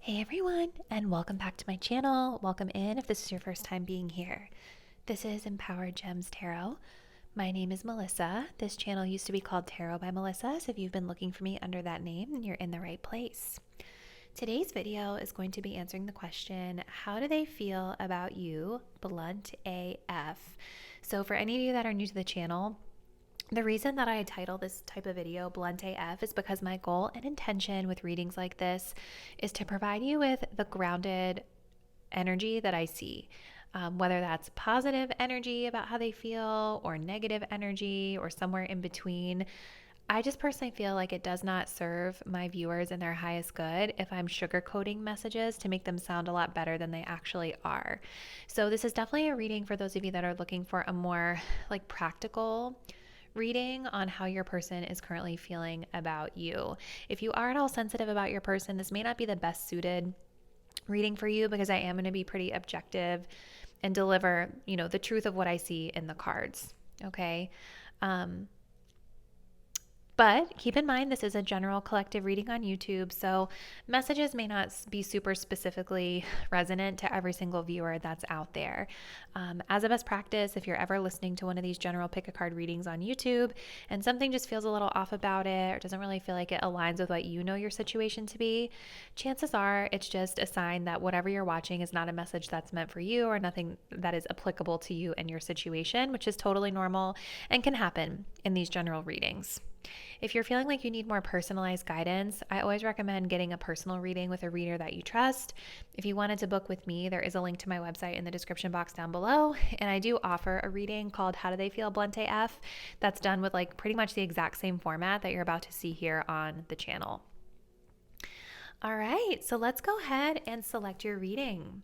Hey everyone, and welcome back to my channel. Welcome in if this is your first time being here. This is Empowered Gems Tarot. My name is Melissa. This channel used to be called Tarot by Melissa, so if you've been looking for me under that name, then you're in the right place. Today's video is going to be answering the question, how do they feel about you, blunt AF? So for any of you that are new to the channel, the reason that I title this type of video Blunt AF is because my goal and intention with readings like this is to provide you with the grounded energy that I see. Whether that's positive energy about how they feel or negative energy or somewhere in between. I just personally feel like it does not serve my viewers in their highest good if I'm sugarcoating messages to make them sound a lot better than they actually are. So this is definitely a reading for those of you that are looking for a more practical reading on how your person is currently feeling about you. If you are at all sensitive about your person, this may not be the best suited reading for you because I am going to be pretty objective and deliver, the truth of what I see in the cards. Okay. But keep in mind, this is a general collective reading on YouTube, so messages may not be super specifically resonant to every single viewer that's out there. As a best practice, if you're ever listening to one of these general pick a card readings on YouTube and something just feels a little off about it or doesn't really feel like it aligns with what you know your situation to be, chances are it's just a sign that whatever you're watching is not a message that's meant for you or nothing that is applicable to you and your situation, which is totally normal and can happen in these general readings. If you're feeling like you need more personalized guidance, I always recommend getting a personal reading with a reader that you trust. If you wanted to book with me, there is a link to my website in the description box down below. And I do offer a reading called How Do They Feel Blunt AF that's done with pretty much the exact same format that you're about to see here on the channel. All right, so let's go ahead and select your reading.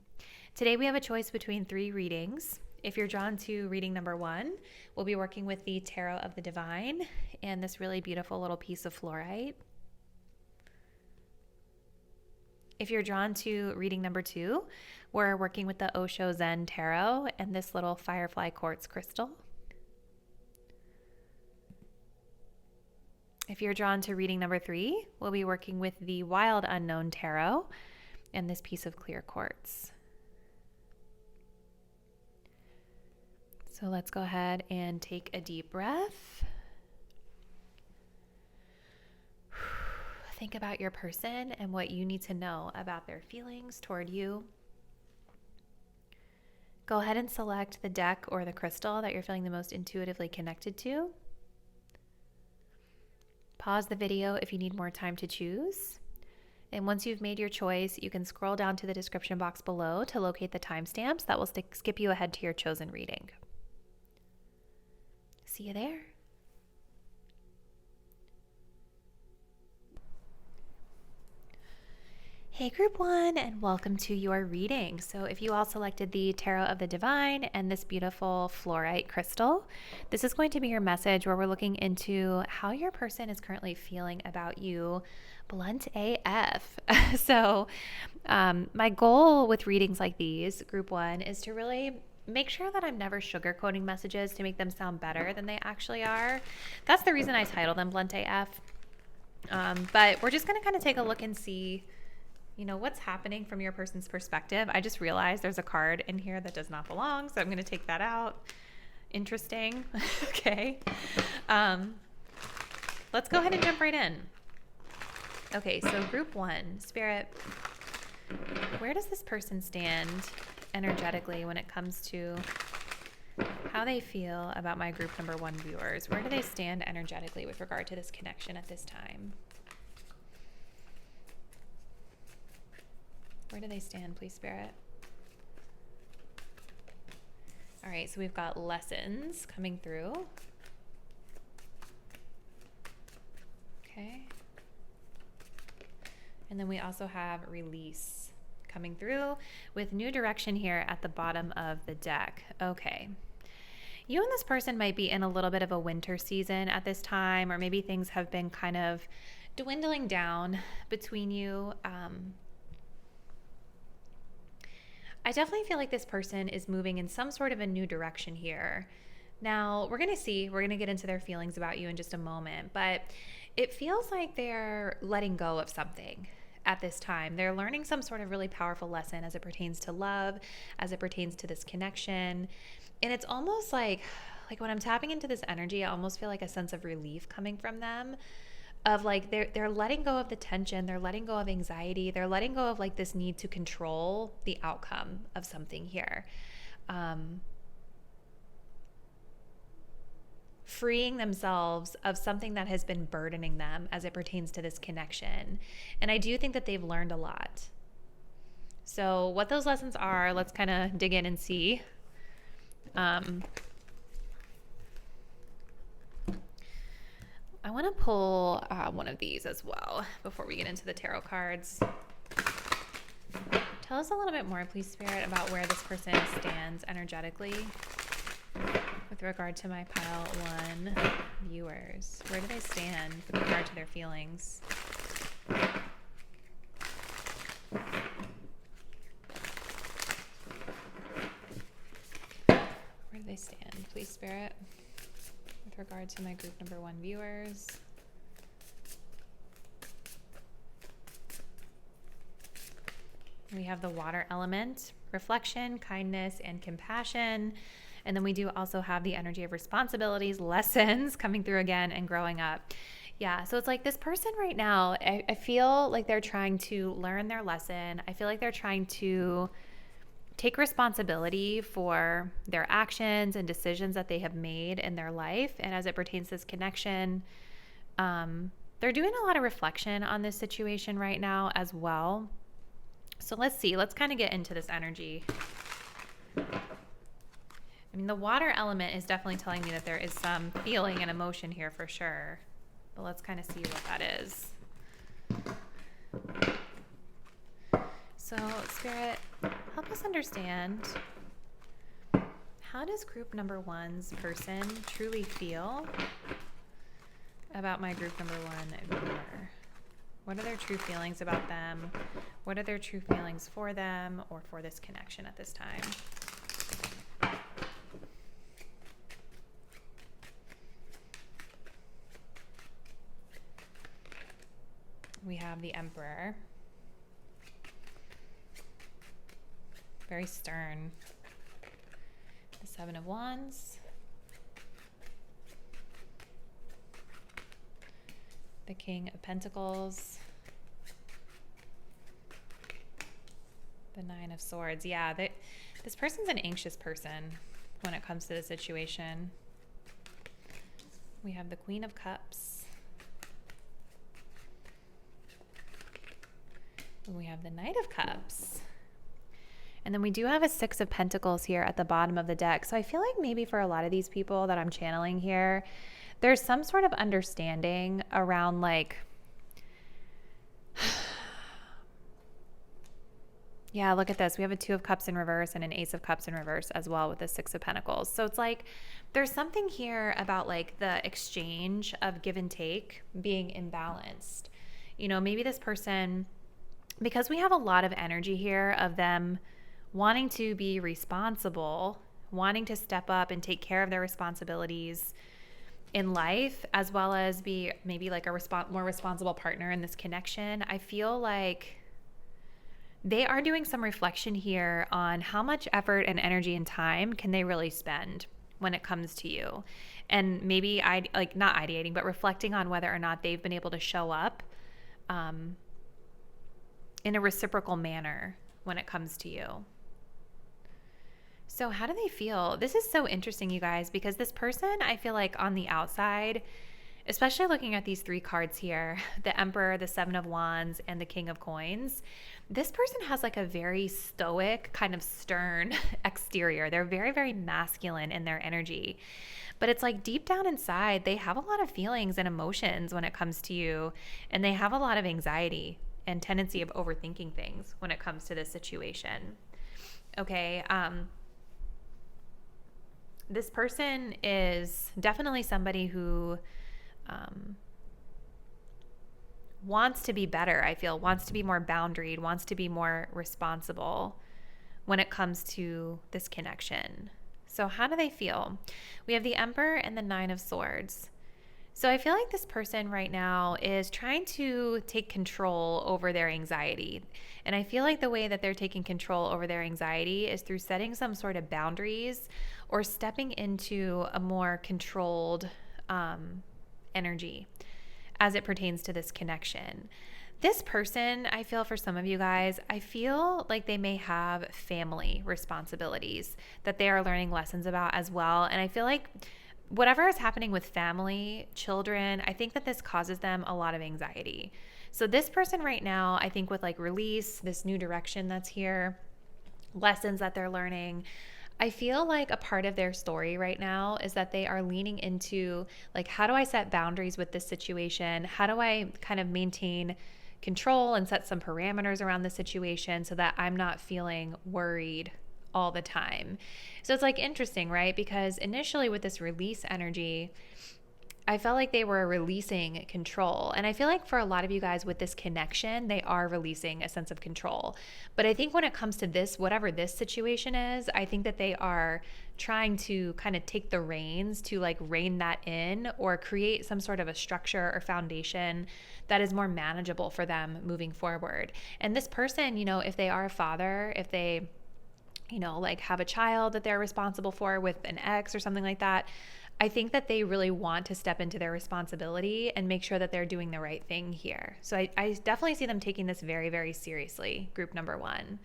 Today we have a choice between 3 readings. If you're drawn to reading number 1, we'll be working with the Tarot of the Divine and this really beautiful little piece of fluorite. If you're drawn to reading number 2, we're working with the Osho Zen Tarot and this little firefly quartz crystal. If you're drawn to reading number 3, we'll be working with the Wild Unknown Tarot and this piece of clear quartz. So let's go ahead and take a deep breath. Think about your person and what you need to know about their feelings toward you. Go ahead and select the deck or the crystal that you're feeling the most intuitively connected to. Pause the video if you need more time to choose. And once you've made your choice, you can scroll down to the description box below to locate the timestamps that will skip you ahead to your chosen reading. See you there. Hey group 1, and welcome to your reading. So if you all selected the Tarot of the Divine and this beautiful fluorite crystal, this is going to be your message where we're looking into how your person is currently feeling about you, blunt AF. So my goal with readings like these, group 1, is to really make sure that I'm never sugarcoating messages to make them sound better than they actually are. That's the reason I title them Blunt AF. But we're just going to kind of take a look and see, what's happening from your person's perspective. I just realized there's a card in here that does not belong, so I'm going to take that out. Interesting. Okay. Let's go ahead and jump right in. Okay, so group 1, Spirit, where does this person stand energetically when it comes to how they feel about my group number 1 viewers? Where do they stand energetically with regard to this connection at this time? Where do they stand, please, Spirit? All right, so we've got lessons coming through. Okay. And then we also have release coming through with new direction here at the bottom of the deck. Okay. You and this person might be in a little bit of a winter season at this time, or maybe things have been kind of dwindling down between you. I definitely feel like this person is moving in some sort of a new direction here. Now, we're going to get into their feelings about you in just a moment, but it feels like they're letting go of something. at this time. They're learning some sort of really powerful lesson as it pertains to love, as it pertains to this connection. And it's almost like when I'm tapping into this energy, I almost feel like a sense of relief coming from them, of like they're letting go of the tension, they're letting go of anxiety, they're letting go of like this need to control the outcome of something here. Freeing themselves of something that has been burdening them as it pertains to this connection. And I do think that they've learned a lot. So what those lessons are, let's kind of dig in and see. I want to pull one of these as well before we get into the tarot cards. Tell us a little bit more, please, Spirit, about where this person stands energetically with regard to my pile 1 viewers. Where do they stand with regard to their feelings? Where do they stand, please, Spirit, with regard to my group number 1 viewers? We have the water element, reflection, kindness, and compassion. And then we do also have the energy of responsibilities, lessons coming through again, and growing up. Yeah, so it's like this person right now, I feel like they're trying to learn their lesson. I feel like they're trying to take responsibility for their actions and decisions that they have made in their life. And as it pertains to this connection, they're doing a lot of reflection on this situation right now as well. So let's see. Let's kind of get into this energy. I mean, the water element is definitely telling me that there is some feeling and emotion here for sure. But let's kind of see what that is. So, Spirit, help us understand, how does group number 1's person truly feel about my group number 1 viewer? What are their true feelings about them? What are their true feelings for them or for this connection at this time? We have the Emperor. Very stern. The 7 of Wands. The King of Pentacles. The 9 of Swords. Yeah, this person's an anxious person when it comes to the situation. We have the Queen of Cups. And we have the Knight of Cups. And then we do have a 6 of Pentacles here at the bottom of the deck. So I feel like maybe for a lot of these people that I'm channeling here, there's some sort of understanding around like, yeah, look at this. We have a 2 of Cups in reverse and an Ace of Cups in reverse as well with the 6 of Pentacles. So it's like there's something here about like the exchange of give and take being imbalanced. You know, maybe this person, because we have a lot of energy here of them wanting to be responsible, wanting to step up and take care of their responsibilities in life, as well as be maybe like a more responsible partner in this connection. I feel like they are doing some reflection here on how much effort and energy and time can they really spend when it comes to you. And maybe not ideating, but reflecting on whether or not they've been able to show up in a reciprocal manner when it comes to you. So how do they feel? This is so interesting, you guys, because this person, I feel like on the outside, especially looking at these 3 cards here, the Emperor, the 7 of Wands, and the King of Coins, this person has like a very stoic, kind of stern exterior. They're very, very masculine in their energy. But it's like deep down inside, they have a lot of feelings and emotions when it comes to you, and they have a lot of anxiety and tendency of overthinking things when it comes to this situation. Okay, this person is definitely somebody who wants to be better, I feel, wants to be more boundaried, wants to be more responsible when it comes to this connection. So how do they feel? We have the Emperor and the 9 of Swords. So I feel like this person right now is trying to take control over their anxiety. And I feel like the way that they're taking control over their anxiety is through setting some sort of boundaries or stepping into a more controlled energy as it pertains to this connection. This person, I feel for some of you guys, I feel like they may have family responsibilities that they are learning lessons about as well. And I feel like whatever is happening with family, children, I think that this causes them a lot of anxiety. So this person right now, I think with like release, this new direction that's here, lessons that they're learning, I feel like a part of their story right now is that they are leaning into like, how do I set boundaries with this situation? How do I kind of maintain control and set some parameters around the situation so that I'm not feeling worried all the time? So it's like interesting, right? Because initially with this release energy, I felt like they were releasing control. And I feel like for a lot of you guys with this connection, they are releasing a sense of control. But I think when it comes to this, whatever this situation is, I think that they are trying to kind of take the reins to like rein that in or create some sort of a structure or foundation that is more manageable for them moving forward. And this person, you know, if they are a father, if they, you know, like have a child that they're responsible for with an ex or something like that, I think that they really want to step into their responsibility and make sure that they're doing the right thing here. So I definitely see them taking this very, very seriously, group number one.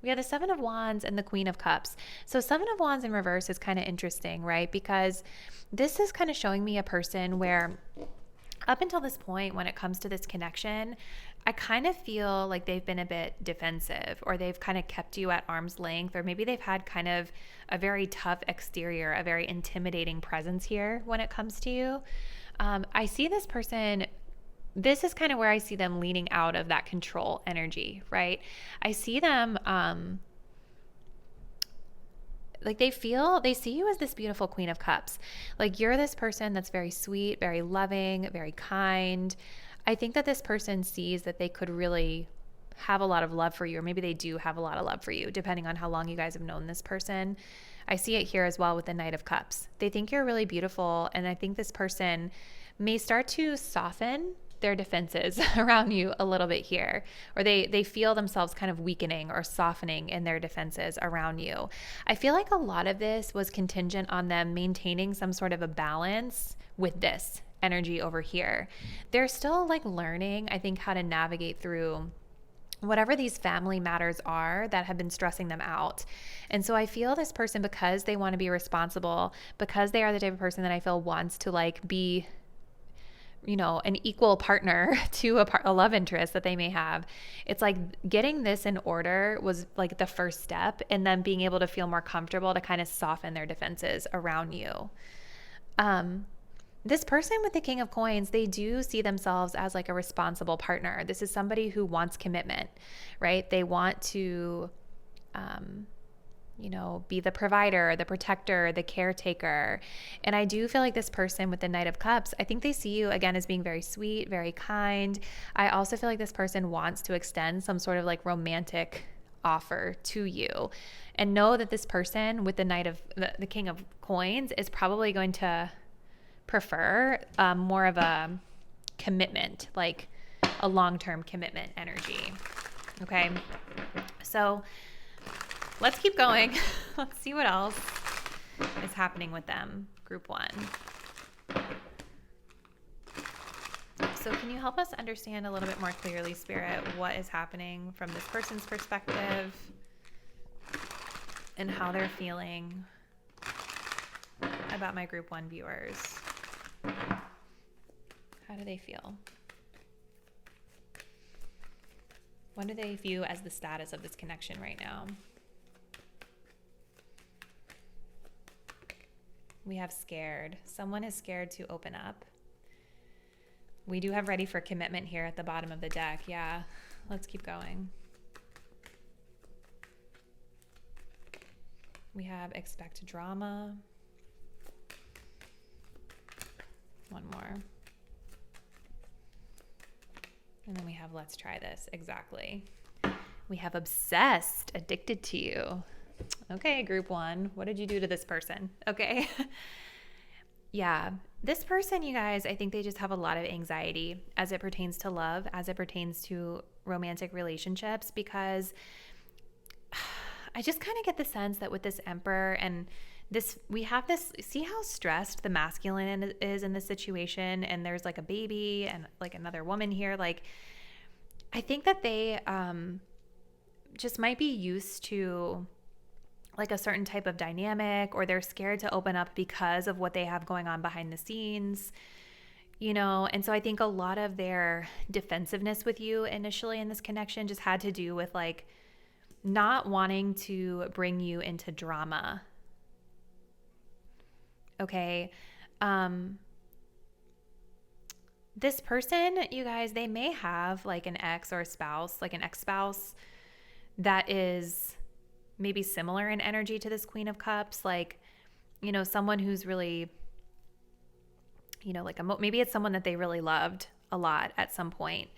We have the Seven of Wands and the Queen of Cups. So Seven of Wands in reverse is kind of interesting, right? Because this is kind of showing me a person where up until this point, when it comes to this connection, I kind of feel like they've been a bit defensive, or they've kind of kept you at arm's length, or maybe they've had kind of a very tough exterior, a very intimidating presence here when it comes to you. I see this person, this is kind of where I see them leaning out of that control energy, right? I see them like they see you as this beautiful Queen of Cups. Like you're this person that's very sweet, very loving, very kind. I think that this person sees that they could really have a lot of love for you, or maybe they do have a lot of love for you, depending on how long you guys have known this person. I see it here as well with the Knight of Cups. They think you're really beautiful, and I think this person may start to soften their defenses around you a little bit here, or they feel themselves kind of weakening or softening in their defenses around you. I feel like a lot of this was contingent on them maintaining some sort of a balance with this energy over here. They're still like learning, I think, how to navigate through whatever these family matters are that have been stressing them out. And so I feel this person, because they want to be responsible, because they are the type of person that I feel wants to like be, you know, an equal partner to a love interest that they may have. It's like getting this in order was like the first step, and then being able to feel more comfortable to kind of soften their defenses around you. This person with the King of Coins, they do see themselves as like a responsible partner. This is somebody who wants commitment, right? They want to, you know, be the provider, the protector, the caretaker. And I do feel like this person with the Knight of Cups, I think they see you again as being very sweet, very kind. I also feel like this person wants to extend some sort of like romantic offer to you, and know that this person with the Knight of the King of Coins is probably going to prefer more of a commitment, like a long-term commitment energy. Okay, so let's keep going. Let's see what else is happening with them, group one. So can you help us understand a little bit more clearly, Spirit, what is happening from this person's perspective and how they're feeling about my group one viewers? How do they feel? What do they view as the status of this connection right now? We have scared. Someone is scared to open up. We do have ready for commitment here at the bottom of the deck. Yeah, let's keep going. We have expect drama. One more. And then we have let's try this. Exactly. We have obsessed, addicted to you. Okay, group one. What did you do to this person? Okay. Yeah. This person, you guys, I think they just have a lot of anxiety as it pertains to love, as it pertains to romantic relationships, because I just kind of get the sense that with this Emperor and this, we have this, see how stressed the masculine is in this situation, and there's like a baby and like another woman here. Like, I think that they just might be used to like a certain type of dynamic, or they're scared to open up because of what they have going on behind the scenes, you know? And so I think a lot of their defensiveness with you initially in this connection just had to do with like not wanting to bring you into drama. Okay. This person, you guys, they may have like an ex or a spouse, like an ex-spouse that is maybe similar in energy to this Queen of Cups, like, you know, someone who's really, you know, like maybe it's someone that they really loved a lot at some point.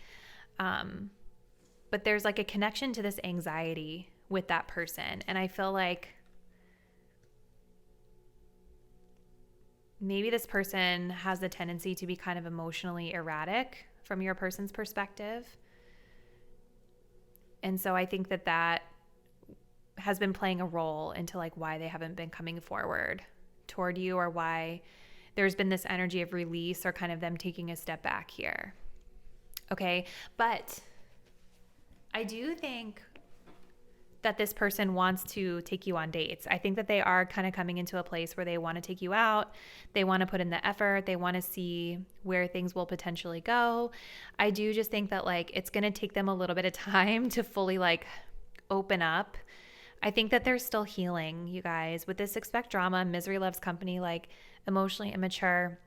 But there's like a connection to this anxiety with that person. And I feel like maybe this person has the tendency to be kind of emotionally erratic from your person's perspective. And so I think that that has been playing a role into like why they haven't been coming forward toward you, or why there's been this energy of release, or kind of them taking a step back here. Okay. But I do think that this person wants to take you on dates. I think that they are kind of coming into a place where they want to take you out. They want to put in the effort. They want to see where things will potentially go. I do just think that like it's going to take them a little bit of time to fully like open up. I think that they're still healing, you guys. With this expect drama, misery loves company, like emotionally immature.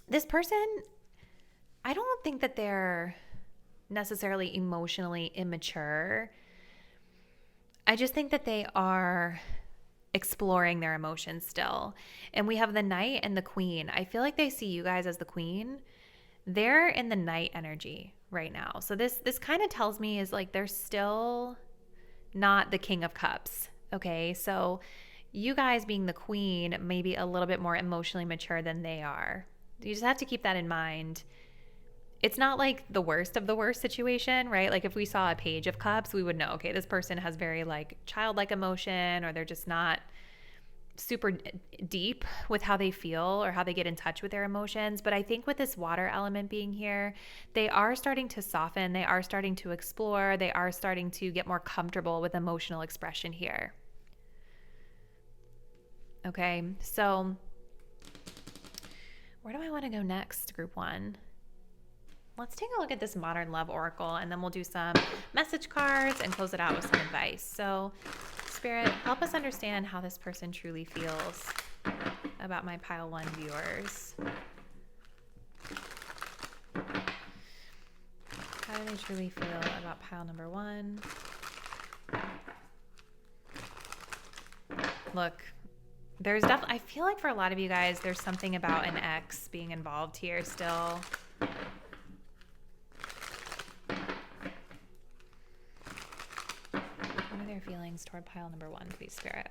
This person, I don't think that they're necessarily emotionally immature. I just think that they are exploring their emotions still. And we have the Knight and the Queen. I feel like they see you guys as the Queen. They're in the Knight energy right now. So this kind of tells me is like they're still not the King of Cups. Okay. So you guys being the Queen, maybe a little bit more emotionally mature than they are. You just have to keep that in mind. It's not like the worst of the worst situation, right? Like if we saw a Page of Cups, we would know, okay, this person has very like childlike emotion, or they're just not super deep with how they feel or how they get in touch with their emotions. But I think with this water element being here, they are starting to soften. They are starting to explore. They are starting to get more comfortable with emotional expression here. Okay, so where do I want to go next, group one? Let's take a look at this Modern Love Oracle, and then we'll do some message cards and close it out with some advice. So Spirit, help us understand how this person truly feels about my pile one viewers. How do they truly feel about pile number one? Look, there's definitely, I feel like for a lot of you guys, there's something about an ex being involved here still. What are their feelings toward pile number one, please, Spirit?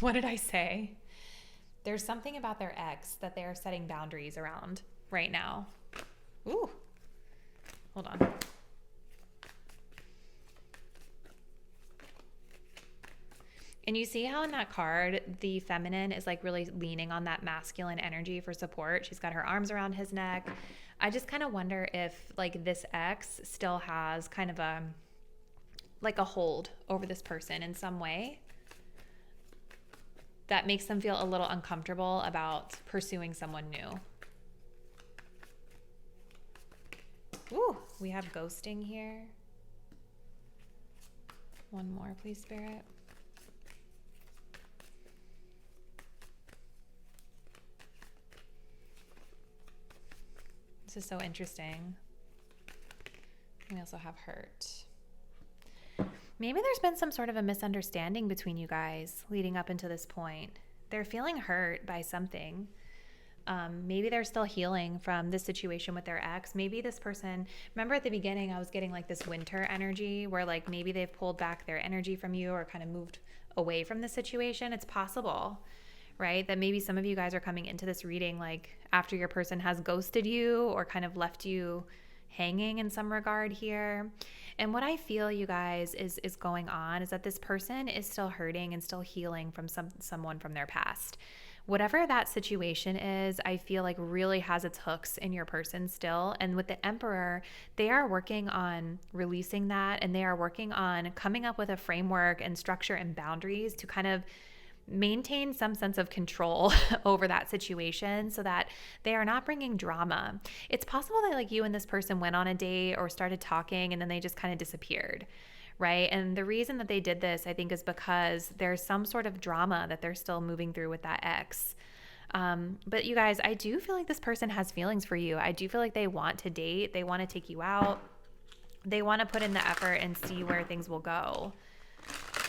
What did I say? There's something about their ex that they are setting boundaries around right now. Ooh, hold on. And you see how in that card, the feminine is like really leaning on that masculine energy for support. She's got her arms around his neck. I just kind of wonder if like this ex still has kind of a hold over this person in some way that makes them feel a little uncomfortable about pursuing someone new. Ooh, we have ghosting here. One more, please, Spirit. This is so interesting. We also have hurt. Maybe there's been some sort of a misunderstanding between you guys leading up into this point. They're feeling hurt by something. Maybe they're still healing from this situation with their ex. Maybe this person, remember at the beginning, I was getting like this winter energy where like maybe they've pulled back their energy from you or kind of moved away from the situation. It's possible, right? That maybe some of you guys are coming into this reading like after your person has ghosted you or kind of left you hanging in some regard here. And what I feel, you guys, is going on is that this person is still hurting and still healing from someone from their past. Whatever that situation is, I feel like really has its hooks in your person still. And with the Emperor, they are working on releasing that, and they are working on coming up with a framework and structure and boundaries to kind of maintain some sense of control over that situation so that they are not bringing drama. It's possible that like you and this person went on a date or started talking and then they just kind of disappeared, right? And the reason that they did this, I think, is because there's some sort of drama that they're still moving through with that ex. But you guys, I do feel like this person has feelings for you. I do feel like they want to date. They want to take you out. They want to put in the effort and see where things will go.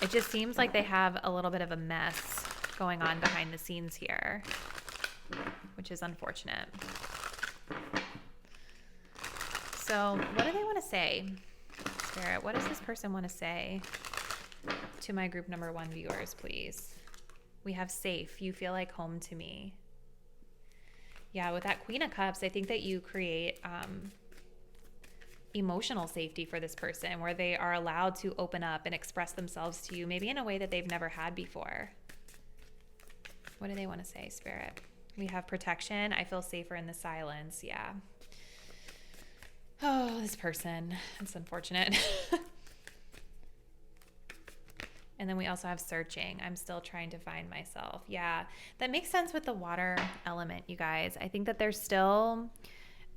It just seems like they have a little bit of a mess going on behind the scenes here, which is unfortunate. So what do they want to say? Spirit, what does this person want to say to my group number 1 viewers, please? We have safe. You feel like home to me. Yeah, with that Queen of Cups, I think that you create emotional safety for this person where they are allowed to open up and express themselves to you, maybe in a way that they've never had before. What do they want to say, Spirit? We have protection. I feel safer in the silence. Yeah. Oh, this person. It's unfortunate. And then we also have searching. I'm still trying to find myself. Yeah, that makes sense with the water element, you guys. I think that they're still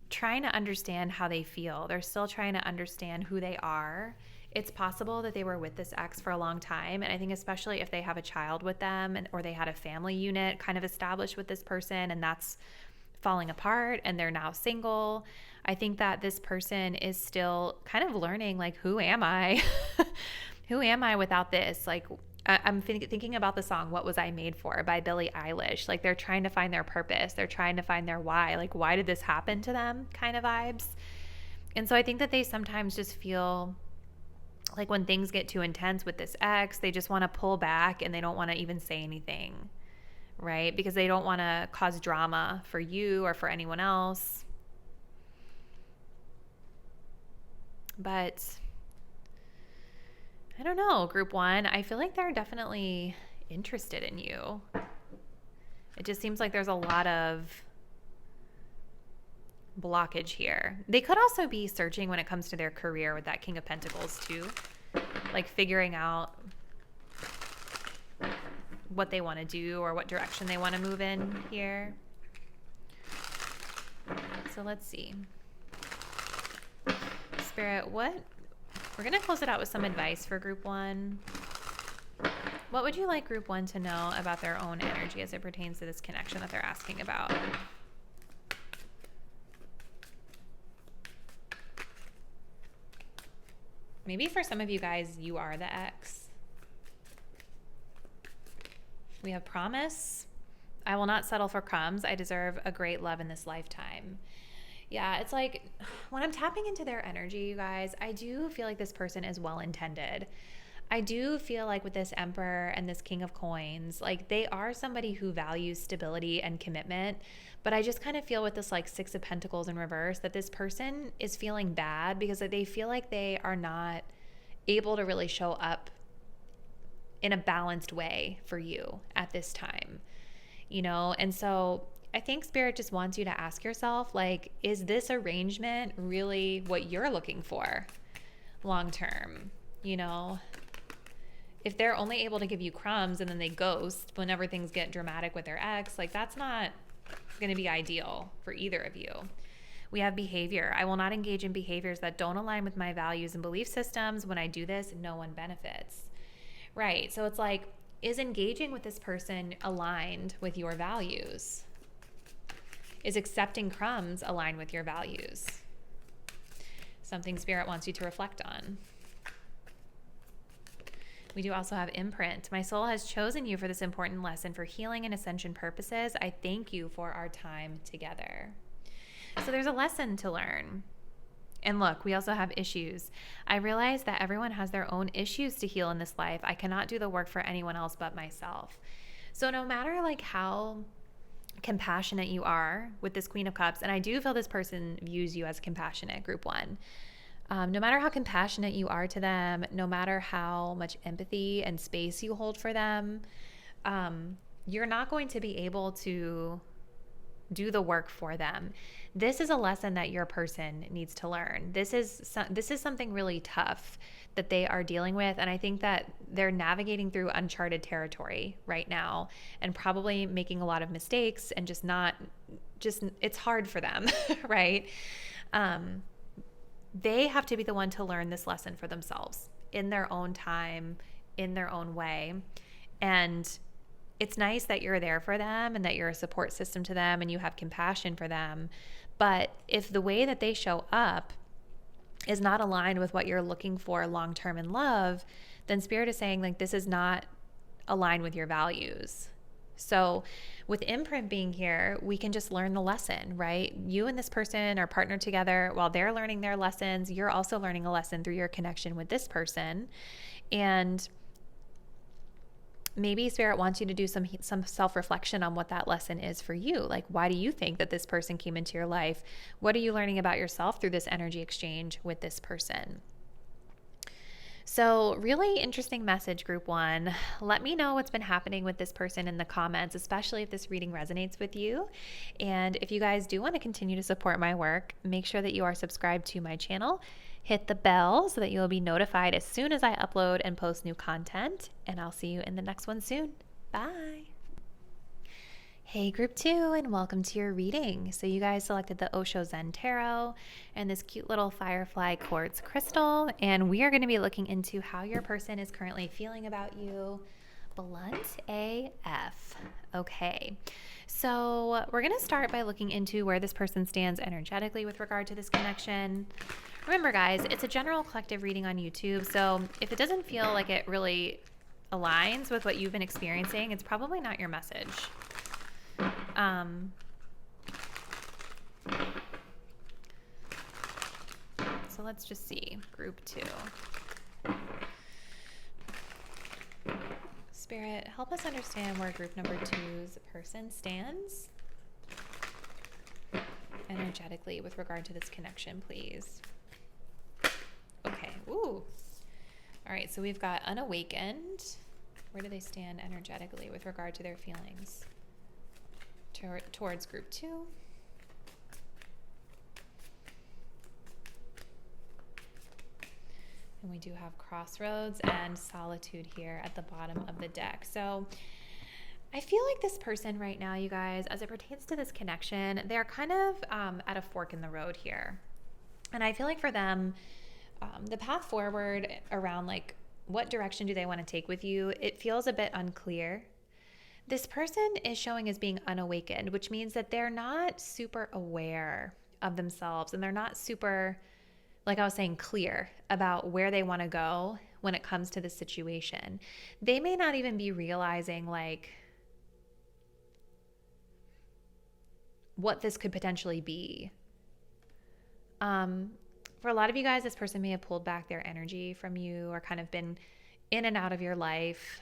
trying to understand how they feel. They're still trying to understand who they are. It's possible that they were with this ex for a long time. And I think especially if they have a child with them or they had a family unit kind of established with this person and that's falling apart and they're now single, I think that this person is still kind of learning, like, who am I? Who am I without this? Like, I'm thinking about the song "What Was I Made For" by Billie Eilish. Like, they're trying to find their purpose. They're trying to find their why. Like, why did this happen to them kind of vibes. And so I think that they sometimes just feel like when things get too intense with this ex, they just want to pull back and they don't want to even say anything, right? Because they don't want to cause drama for you or for anyone else. But I don't know, group 1, I feel like they're definitely interested in you. It just seems like there's a lot of blockage here. They could also be searching when it comes to their career with that King of Pentacles too. Like figuring out what they want to do or what direction they want to move in here. So let's see. Spirit, we're going to close it out with some advice for group 1. What would you like group 1 to know about their own energy as it pertains to this connection that they're asking about? Maybe for some of you guys, you are the ex. We have promise. I will not settle for crumbs. I deserve a great love in this lifetime. Yeah, it's like when I'm tapping into their energy, you guys, I do feel like this person is well-intended. I do feel like with this Emperor and this King of Coins, like they are somebody who values stability and commitment. But I just kind of feel with this like 6 of Pentacles in reverse that this person is feeling bad because they feel like they are not able to really show up in a balanced way for you at this time, you know? And so I think Spirit just wants you to ask yourself, like, is this arrangement really what you're looking for long term? You know, if they're only able to give you crumbs and then they ghost whenever things get dramatic with their ex, like that's not going to be ideal for either of you. We have behavior. I will not engage in behaviors that don't align with my values and belief systems. When I do this, no one benefits. Right. So it's like, is engaging with this person aligned with your values? Is accepting crumbs aligned with your values? Something Spirit wants you to reflect on. We do also have imprint. My soul has chosen you for this important lesson for healing and ascension purposes. I thank you for our time together. So there's a lesson to learn. And look, we also have issues. I realize that everyone has their own issues to heal in this life. I cannot do the work for anyone else but myself. So no matter like how compassionate you are with this Queen of Cups, and I do feel this person views you as compassionate, group one. No matter how compassionate you are to them, no matter how much empathy and space you hold for them, you're not going to be able to do the work for them. This is a lesson that your person needs to learn. This is something really tough that they are dealing with, and I think that they're navigating through uncharted territory right now and probably making a lot of mistakes and it's hard for them, right? They have to be the one to learn this lesson for themselves in their own time, in their own way. And it's nice that you're there for them and that you're a support system to them and you have compassion for them. But if the way that they show up is not aligned with what you're looking for long-term in love, then Spirit is saying like this is not aligned with your values. So with imprint being here, we can just learn the lesson, right? You and this person are partnered together while they're learning their lessons. You're also learning a lesson through your connection with this person. And maybe Spirit wants you to do some self-reflection on what that lesson is for you. Like, why do you think that this person came into your life? What are you learning about yourself through this energy exchange with this person? So really interesting message, group one. Let me know what's been happening with this person in the comments, especially if this reading resonates with you. And if you guys do want to continue to support my work, make sure that you are subscribed to my channel. Hit the bell so that you'll be notified as soon as I upload and post new content. And I'll see you in the next one soon. Bye. Hey group two, and welcome to your reading. So you guys selected the Osho Zen Tarot and this cute little firefly quartz crystal, and we are going to be looking into how your person is currently feeling about you. Blunt AF. Okay, so we're going to start by looking into where this person stands energetically with regard to this connection. Remember guys, it's a general collective reading on YouTube, so if it doesn't feel like it really aligns with what you've been experiencing, it's probably not your message. So let's just see, group two. Spirit, help us understand where group number two's person stands energetically with regard to this connection, please. Okay, ooh. All right, so we've got unawakened. Where do they stand energetically with regard to their feelings towards group two? And we do have crossroads and solitude here at the bottom of the deck. So I feel like this person right now, you guys, as it pertains to this connection, they're kind of at a fork in the road here. And I feel like for them, the path forward around like what direction do they want to take with you, it feels a bit unclear. This person is showing as being unawakened, which means that they're not super aware of themselves and they're not super, like I was saying, clear about where they want to go when it comes to this situation. They may not even be realizing like what this could potentially be. For a lot of you guys, this person may have pulled back their energy from you or kind of been in and out of your life.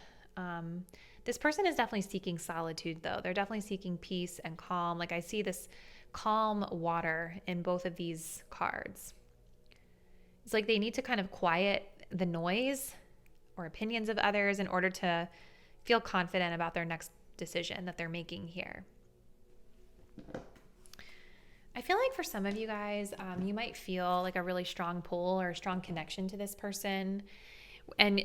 This person is definitely seeking solitude, though. They're definitely seeking peace and calm. Like I see this calm water in both of these cards. It's like they need to kind of quiet the noise or opinions of others in order to feel confident about their next decision that they're making here. I feel like for some of you guys, you might feel like a really strong pull or a strong connection to this person. And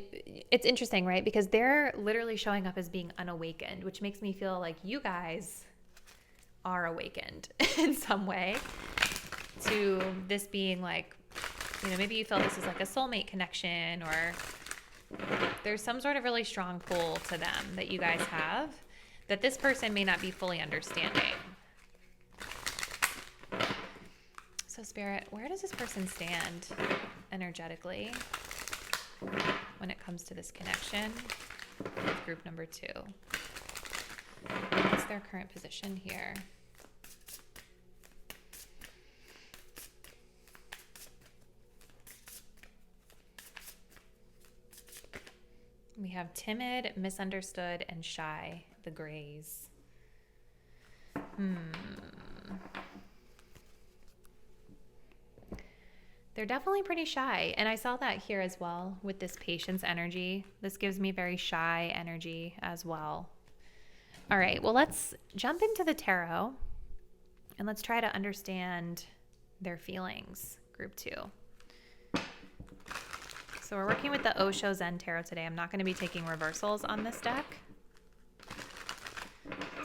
it's interesting, right? Because they're literally showing up as being unawakened, which makes me feel like you guys are awakened in some way to this being like, you know, maybe you feel this is like a soulmate connection or there's some sort of really strong pull to them that you guys have that this person may not be fully understanding. So Spirit, where does this person stand energetically when it comes to this connection with group number 2? What's their current position here? We have timid, misunderstood, and shy, the grays. They're definitely pretty shy. And I saw that here as well with this patience energy. This gives me very shy energy as well. All right, well, let's jump into the tarot and let's try to understand their feelings, group 2. So we're working with the Osho Zen Tarot today. I'm not going to be taking reversals on this deck.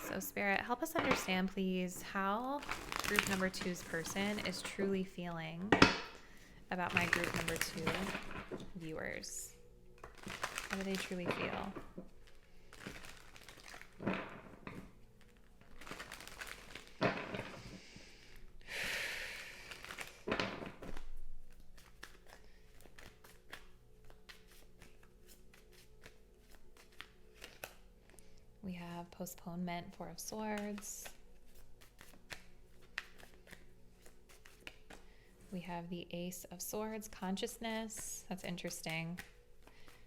So Spirit, help us understand, please, how group number 2's person is truly feeling about my group number 2 viewers. How do they truly feel? We have postponement, 4 of Swords. We have the Ace of Swords, consciousness. That's interesting,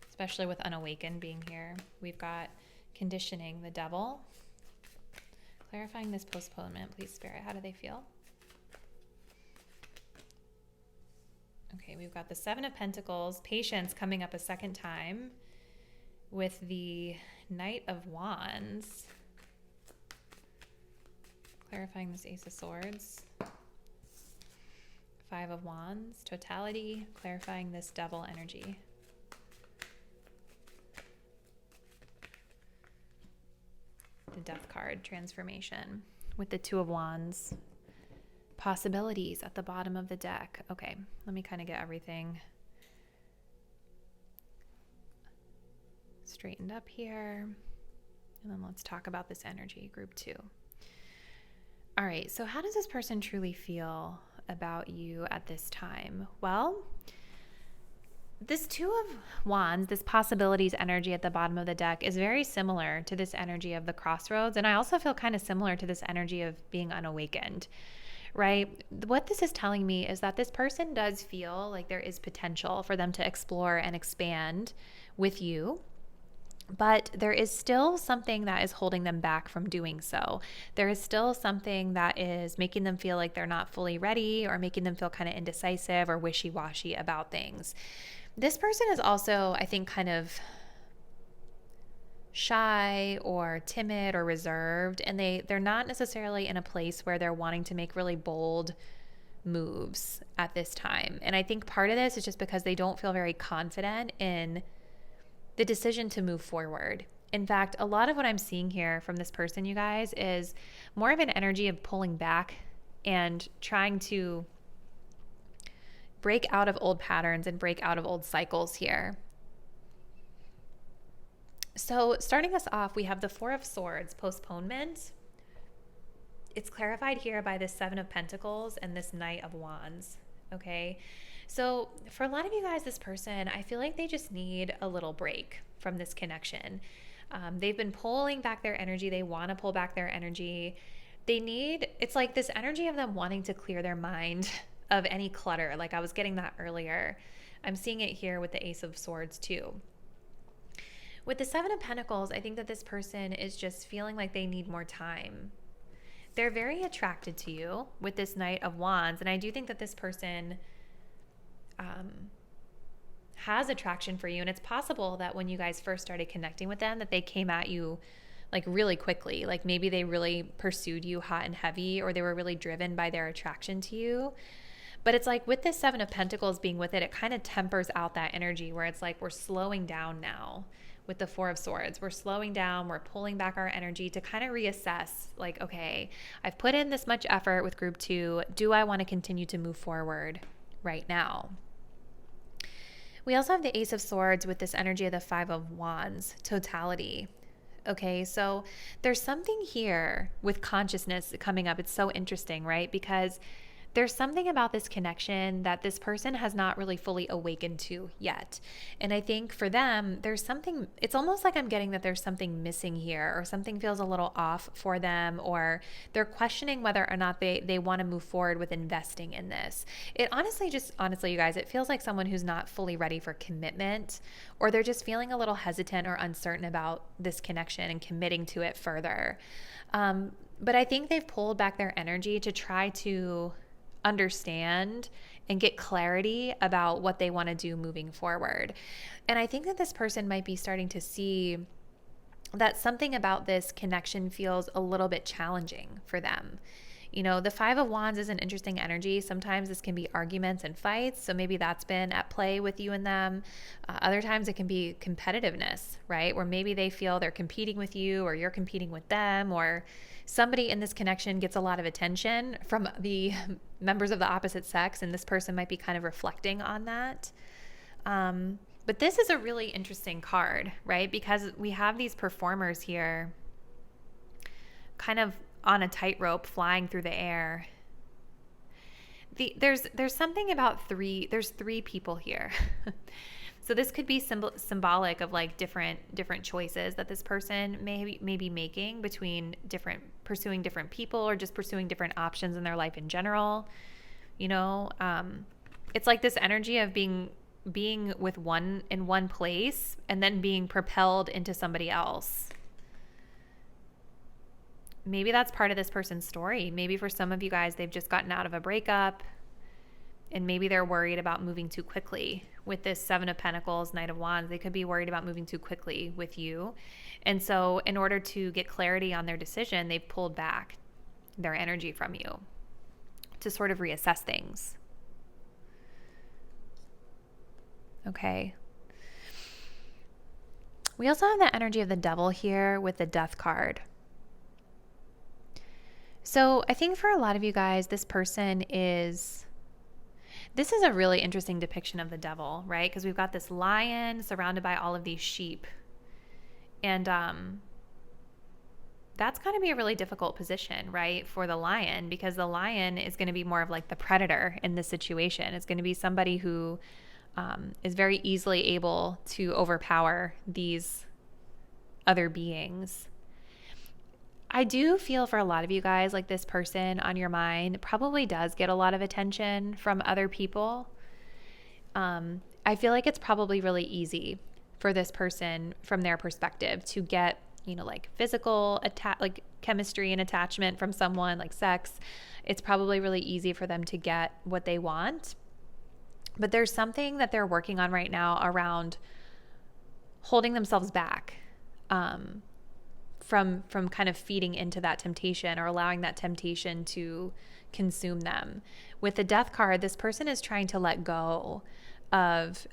especially with unawakened being here. We've got conditioning, the Devil. Clarifying this postponement, please, Spirit. How do they feel? Okay, we've got the 7 of Pentacles, patience coming up a second time with the Knight of Wands. Clarifying this Ace of Swords. 5 of Wands, totality, clarifying this Devil energy. The Death card, transformation, with the 2 of Wands. Possibilities at the bottom of the deck. Okay, let me kind of get everything straightened up here. And then let's talk about this energy, group 2. All right, so how does this person truly feel about you at this time? Well, this 2 of Wands, this possibilities energy at the bottom of the deck, is very similar to this energy of the crossroads. And I also feel kind of similar to this energy of being unawakened, right? What this is telling me is that this person does feel like there is potential for them to explore and expand with you. But there is still something that is holding them back from doing so. There is still something that is making them feel like they're not fully ready, or making them feel kind of indecisive or wishy-washy about things. This person is also, I think, kind of shy or timid or reserved, and they're not necessarily in a place where they're wanting to make really bold moves at this time. And I think part of this is just because they don't feel very confident in the decision to move forward. In fact, a lot of what I'm seeing here from this person, you guys, is more of an energy of pulling back and trying to break out of old patterns and break out of old cycles here. So starting us off, we have the 4 of Swords, postponement. It's clarified here by the 7 of Pentacles and this Knight of Wands, okay? So for a lot of you guys, this person, I feel like they just need a little break from this connection. They've been pulling back their energy. They want to pull back their energy. It's like this energy of them wanting to clear their mind of any clutter. Like I was getting that earlier. I'm seeing it here with the Ace of Swords too. With the 7 of Pentacles, I think that this person is just feeling like they need more time. They're very attracted to you with this Knight of Wands. And I do think that this person has attraction for you, and it's possible that when you guys first started connecting with them, that they came at you like really quickly. Like maybe they really pursued you hot and heavy, or they were really driven by their attraction to you. But it's like with this 7 of Pentacles being with it, it kind of tempers out that energy where it's like we're slowing down now. With the 4 of Swords, we're slowing down, we're pulling back our energy to kind of reassess, like, okay, I've put in this much effort with group 2. Do I want to continue to move forward right now? We also have the Ace of Swords with this energy of the 5 of Wands, totality. Okay, so there's something here with consciousness coming up. It's so interesting, right? Because there's something about this connection that this person has not really fully awakened to yet. And I think for them, there's something, it's almost like I'm getting that there's something missing here, or something feels a little off for them, or they're questioning whether or not they want to move forward with investing in this. It honestly, you guys, it feels like someone who's not fully ready for commitment, or they're just feeling a little hesitant or uncertain about this connection and committing to it further. But I think they've pulled back their energy to try to understand and get clarity about what they want to do moving forward. And I think that this person might be starting to see that something about this connection feels a little bit challenging for them. You know, the Five of Wands is an interesting energy. Sometimes this can be arguments and fights. So maybe that's been at play with you and them. Other times it can be competitiveness, right? Where maybe they feel they're competing with you, or you're competing with them, or somebody in this connection gets a lot of attention from the members of the opposite sex, and this person might be kind of reflecting on that. But this is a really interesting card, right? Because we have these performers here kind of on a tightrope flying through the air. There's something about there's three people here. So this could be symbolic of like different choices that this person may be making between pursuing different people, or just pursuing different options in their life in general. You know, it's like this energy of being with one in one place and then being propelled into somebody else. Maybe that's part of this person's story. Maybe for some of you guys, they've just gotten out of a breakup, and maybe they're worried about moving too quickly. With this Seven of Pentacles, Knight of Wands, they could be worried about moving too quickly with you. And so in order to get clarity on their decision, they've pulled back their energy from you to sort of reassess things. Okay. We also have the energy of the Devil here with the Death card. So I think for a lot of you guys, this is a really interesting depiction of the devil, right? Because we've got this lion surrounded by all of these sheep. And that's going to be a really difficult position, right, for the lion, because the lion is going to be more of like the predator in this situation. It's going to be somebody who is very easily able to overpower these other beings. I do feel for a lot of you guys like this person on your mind probably does get a lot of attention from other people. I feel like it's probably really easy for this person from their perspective to get, you know, like physical like chemistry and attachment from someone, like sex. It's probably really easy for them to get what they want. But there's something that they're working on right now around holding themselves back. From kind of feeding into that temptation, or allowing that temptation to consume them. With the Death card, this person is trying to let go of,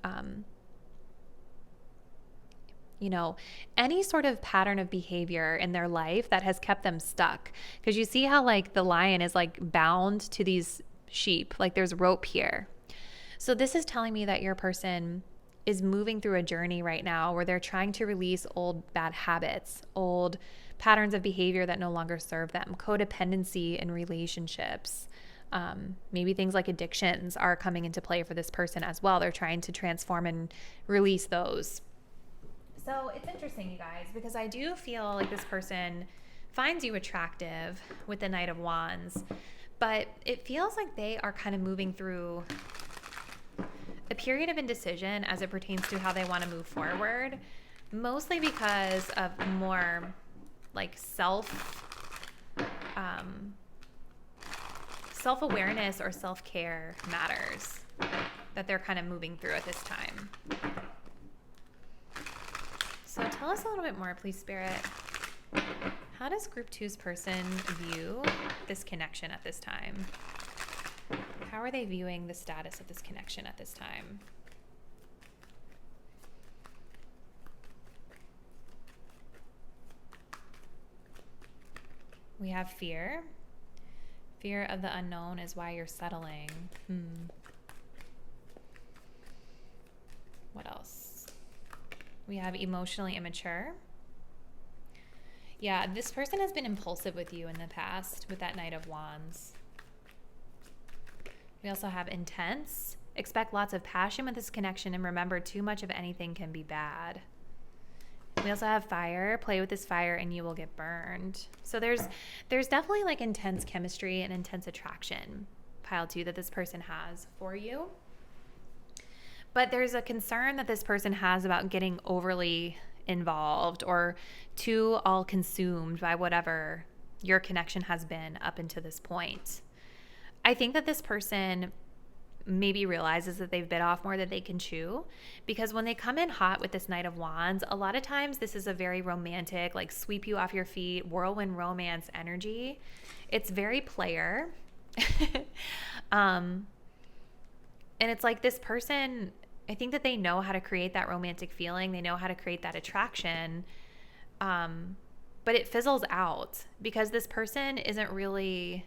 you know, any sort of pattern of behavior in their life that has kept them stuck. Because you see how like the lion is like bound to these sheep, like there's rope here. So this is telling me that your person is moving through a journey right now where they're trying to release old bad habits, old patterns of behavior that no longer serve them, codependency in relationships. Maybe things like addictions are coming into play for this person as well. They're trying to transform and release those. So it's interesting, you guys, because I do feel like this person finds you attractive with the Knight of Wands, but it feels like they are kind of moving through a period of indecision as it pertains to how they want to move forward, mostly because of more like self-awareness or self-care matters that they're kind of moving through at this time. So tell us a little bit more, please, Spirit. How does Group 2's person view this connection at this time? How are they viewing the status of this connection at this time? We have fear. Fear of the unknown is why you're settling. What else? We have emotionally immature. Yeah, this person has been impulsive with you in the past with that Knight of Wands. We also have intense. Expect lots of passion with this connection, and remember, too much of anything can be bad. We also have fire. Play with this fire and you will get burned. So there's definitely like intense chemistry and intense attraction, pile 2, that this person has for you. But there's a concern that this person has about getting overly involved or too all consumed by whatever your connection has been up until this point. I think that this person maybe realizes that they've bit off more than they can chew, because when they come in hot with this Knight of Wands, a lot of times this is a very romantic, like sweep you off your feet, whirlwind romance energy. It's very player. And it's like this person, I think that they know how to create that romantic feeling. They know how to create that attraction. But it fizzles out because this person isn't really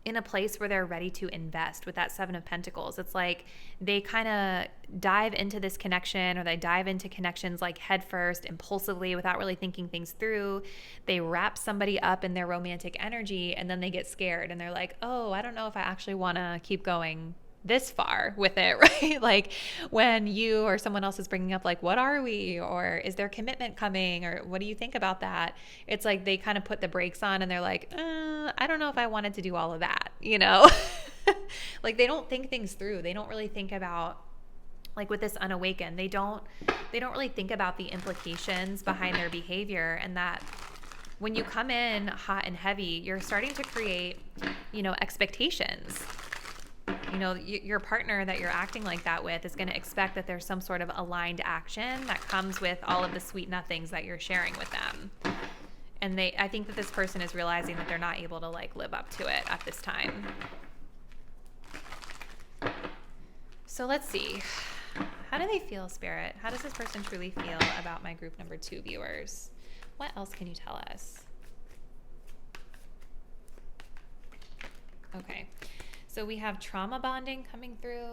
in a place where they're ready to invest with that 7 of Pentacles. It's like they kind of dive into this connection, or they dive into connections like head first, impulsively, without really thinking things through. They wrap somebody up in their romantic energy, and then they get scared and they're like, oh, I don't know if I actually want to keep going this far with it, right? Like when you or someone else is bringing up like, what are we? Or is there commitment coming? Or what do you think about that? It's like they kind of put the brakes on and they're like, I don't know if I wanted to do all of that, you know? Like they don't think things through. They don't really think about, like with this unawakened, they don't really think about the implications behind their behavior, and that when you come in hot and heavy, you're starting to create, expectations. Your partner that you're acting like that with is going to expect that there's some sort of aligned action that comes with all of the sweet nothings that you're sharing with them. And I think that this person is realizing that they're not able to like live up to it at this time. So let's see. How do they feel, Spirit? How does this person truly feel about my group number 2 viewers? What else can you tell us? Okay. So we have trauma bonding coming through.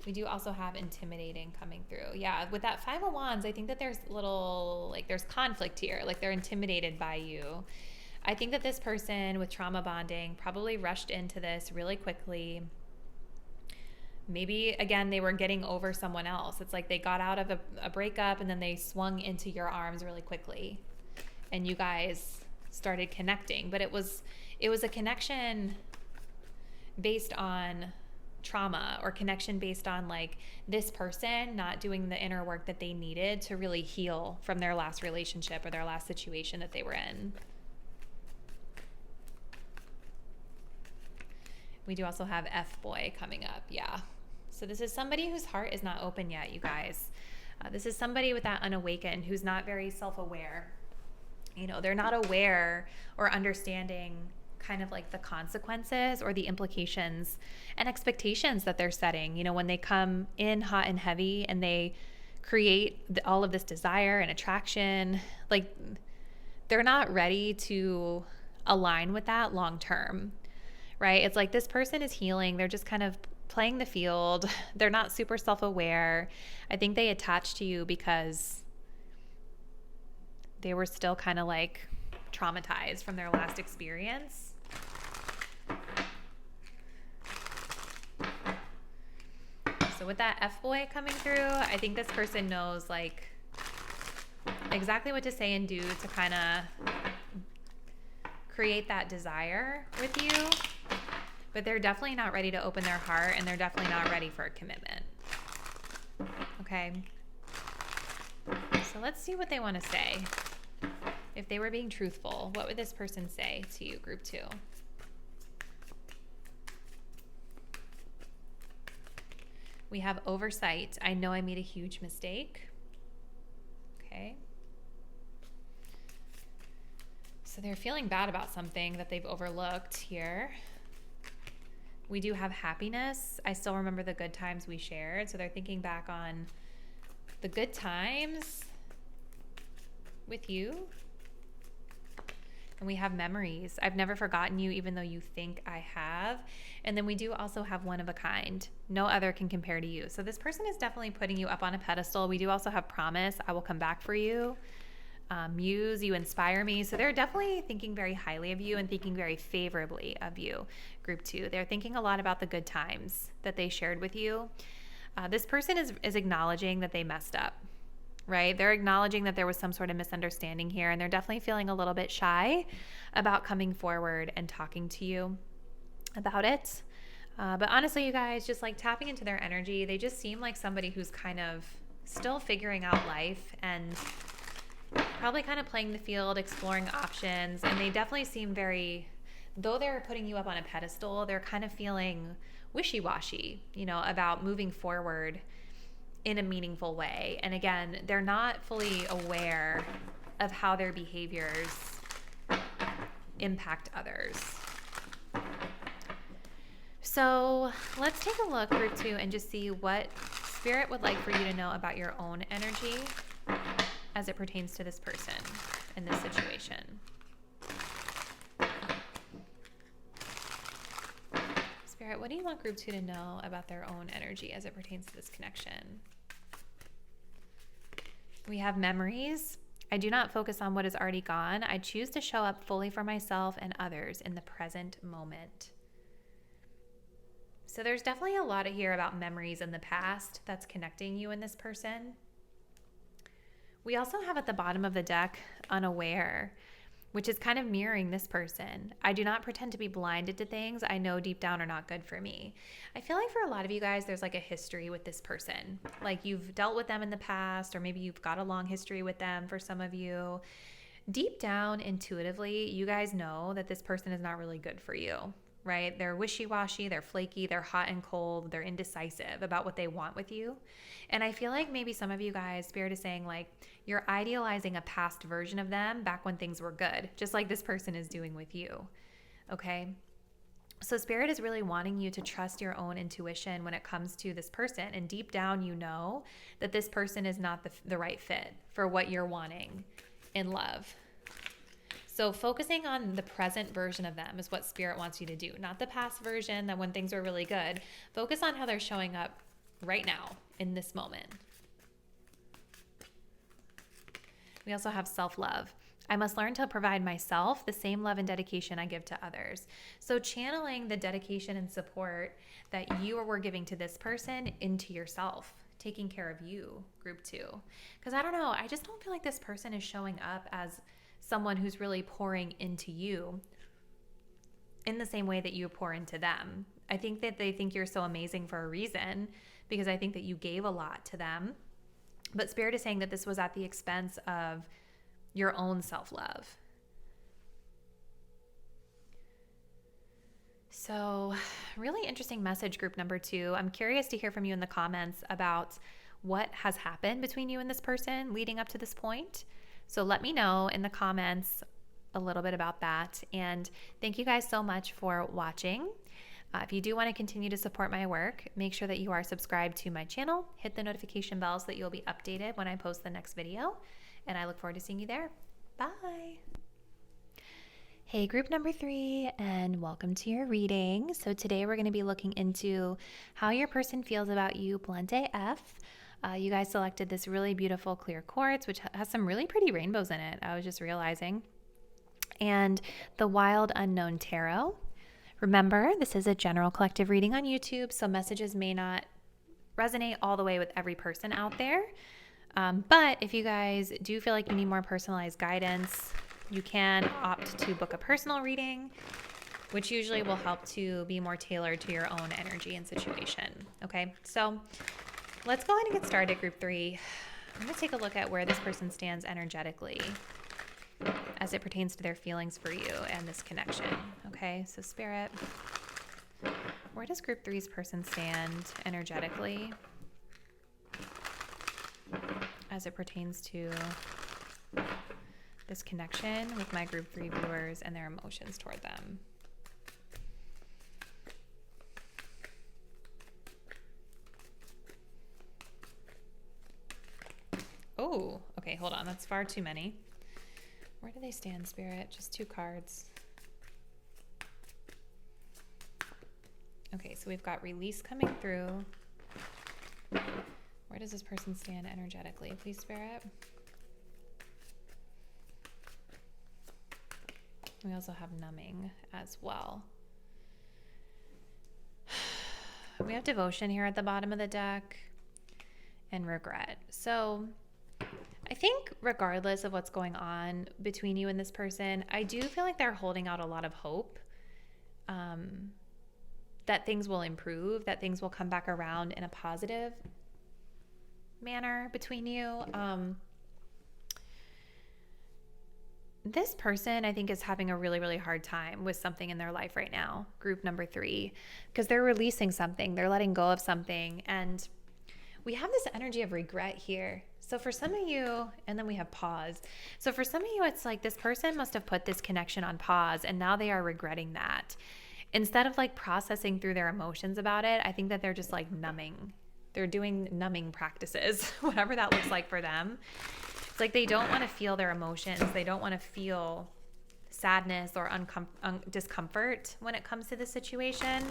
We do also have intimidating coming through. Yeah, with that 5 of Wands, I think that there's there's conflict here. Like they're intimidated by you. I think that this person with trauma bonding probably rushed into this really quickly. Maybe, again, they were getting over someone else. It's like they got out of a breakup and then they swung into your arms really quickly. And you guys started connecting. But it was a connection based on trauma, or connection based on like this person not doing the inner work that they needed to really heal from their last relationship or their last situation that they were in. We do also have F-boy coming up. Yeah. So this is somebody whose heart is not open yet, you guys. This is somebody with that unawakened who's not very self-aware. They're not aware or understanding kind of like the consequences or the implications and expectations that they're setting, when they come in hot and heavy and they create all of this desire and attraction. Like they're not ready to align with that long term, right? It's like this person is healing. They're just kind of playing the field. They're not super self-aware. I think they attached to you because they were still kind of like traumatized from their last experience. So with that F-boy coming through, I think this person knows like exactly what to say and do to kind of create that desire with you, but they're definitely not ready to open their heart, and they're definitely not ready for a commitment. Okay. So let's see what they want to say. If they were being truthful, what would this person say to you, group 2? We have oversight. I know I made a huge mistake. Okay. So they're feeling bad about something that they've overlooked here. We do have happiness. I still remember the good times we shared. So they're thinking back on the good times with you. And we have memories. I've never forgotten you, even though you think I have. And then we do also have one of a kind. No other can compare to you. So this person is definitely putting you up on a pedestal. We do also have promise. I will come back for you. muse, you inspire me. So they're definitely thinking very highly of you and thinking very favorably of you, group 2. They're thinking a lot about the good times that they shared with you. This person is acknowledging that they messed up, right? They're acknowledging that there was some sort of misunderstanding here, and they're definitely feeling a little bit shy about coming forward and talking to you about it. But honestly, you guys, just like tapping into their energy, they just seem like somebody who's kind of still figuring out life and probably kind of playing the field, exploring options. And they definitely seem very, though they're putting you up on a pedestal, they're kind of feeling wishy-washy, about moving forward in a meaningful way. And again, they're not fully aware of how their behaviors impact others. So let's take a look, group 2, and just see what Spirit would like for you to know about your own energy as it pertains to this person in this situation. Spirit, what do you want group 2 to know about their own energy as it pertains to this connection? We have memories. I do not focus on what is already gone. I choose to show up fully for myself and others in the present moment. So there's definitely a lot here about memories in the past that's connecting you and this person. We also have at the bottom of the deck, unaware, which is kind of mirroring this person. I do not pretend to be blinded to things I know deep down are not good for me. I feel like for a lot of you guys, there's like a history with this person. Like you've dealt with them in the past, or maybe you've got a long history with them for some of you. Deep down, intuitively, you guys know that this person is not really good for you, right? They're wishy-washy, they're flaky, they're hot and cold, they're indecisive about what they want with you. And I feel like maybe some of you guys, Spirit is saying like, you're idealizing a past version of them back when things were good, just like this person is doing with you, okay? So Spirit is really wanting you to trust your own intuition when it comes to this person. And deep down, you know that this person is not the right fit for what you're wanting in love. So focusing on the present version of them is what Spirit wants you to do, not the past version that when things were really good. Focus on how they're showing up right now in this moment. We also have self-love. I must learn to provide myself the same love and dedication I give to others. So channeling the dedication and support that you were giving to this person into yourself, taking care of you, group 2. Because I don't know, I just don't feel like this person is showing up as someone who's really pouring into you in the same way that you pour into them. I think that they think you're so amazing for a reason, because I think that you gave a lot to them. But Spirit is saying that this was at the expense of your own self-love. So really interesting message, group number 2. I'm curious to hear from you in the comments about what has happened between you and this person leading up to this point. So let me know in the comments a little bit about that. And thank you guys so much for watching. If you do want to continue to support my work, make sure that you are subscribed to my channel. Hit the notification bell so that you'll be updated when I post the next video. And I look forward to seeing you there. Bye. Hey, group number 3, and welcome to your reading. So today we're going to be looking into how your person feels about you, Blunt AF. You guys selected this really beautiful clear quartz, which has some really pretty rainbows in it, I was just realizing. And the Wild Unknown Tarot. Remember, this is a general collective reading on YouTube, so messages may not resonate all the way with every person out there. But if you guys do feel like you need more personalized guidance, you can opt to book a personal reading, which usually will help to be more tailored to your own energy and situation. Okay, so let's go ahead and get started, group 3. I'm going to take a look at where this person stands energetically as it pertains to their feelings for you and this connection. Okay, so Spirit, where does group 3's person stand energetically as it pertains to this connection with my group 3 viewers and their emotions toward them? Oh, okay, hold on. That's far too many. Where do they stand, Spirit? Just 2 cards. Okay, so we've got release coming through. Where does this person stand energetically, please, Spirit? We also have numbing as well. We have devotion here at the bottom of the deck and regret. So I think regardless of what's going on between you and this person, I do feel like they're holding out a lot of hope that things will improve, that things will come back around in a positive manner between you. This person, I think, is having a really, really hard time with something in their life right now, group number 3, because they're releasing something, they're letting go of something. And we have this energy of regret here. So for some of you, and then we have pause. So for some of you, it's like this person must have put this connection on pause and now they are regretting that. Instead of like processing through their emotions about it, I think that they're just like numbing. They're doing numbing practices, whatever that looks like for them. It's like they don't want to feel their emotions. They don't want to feel sadness or discomfort when it comes to the situation.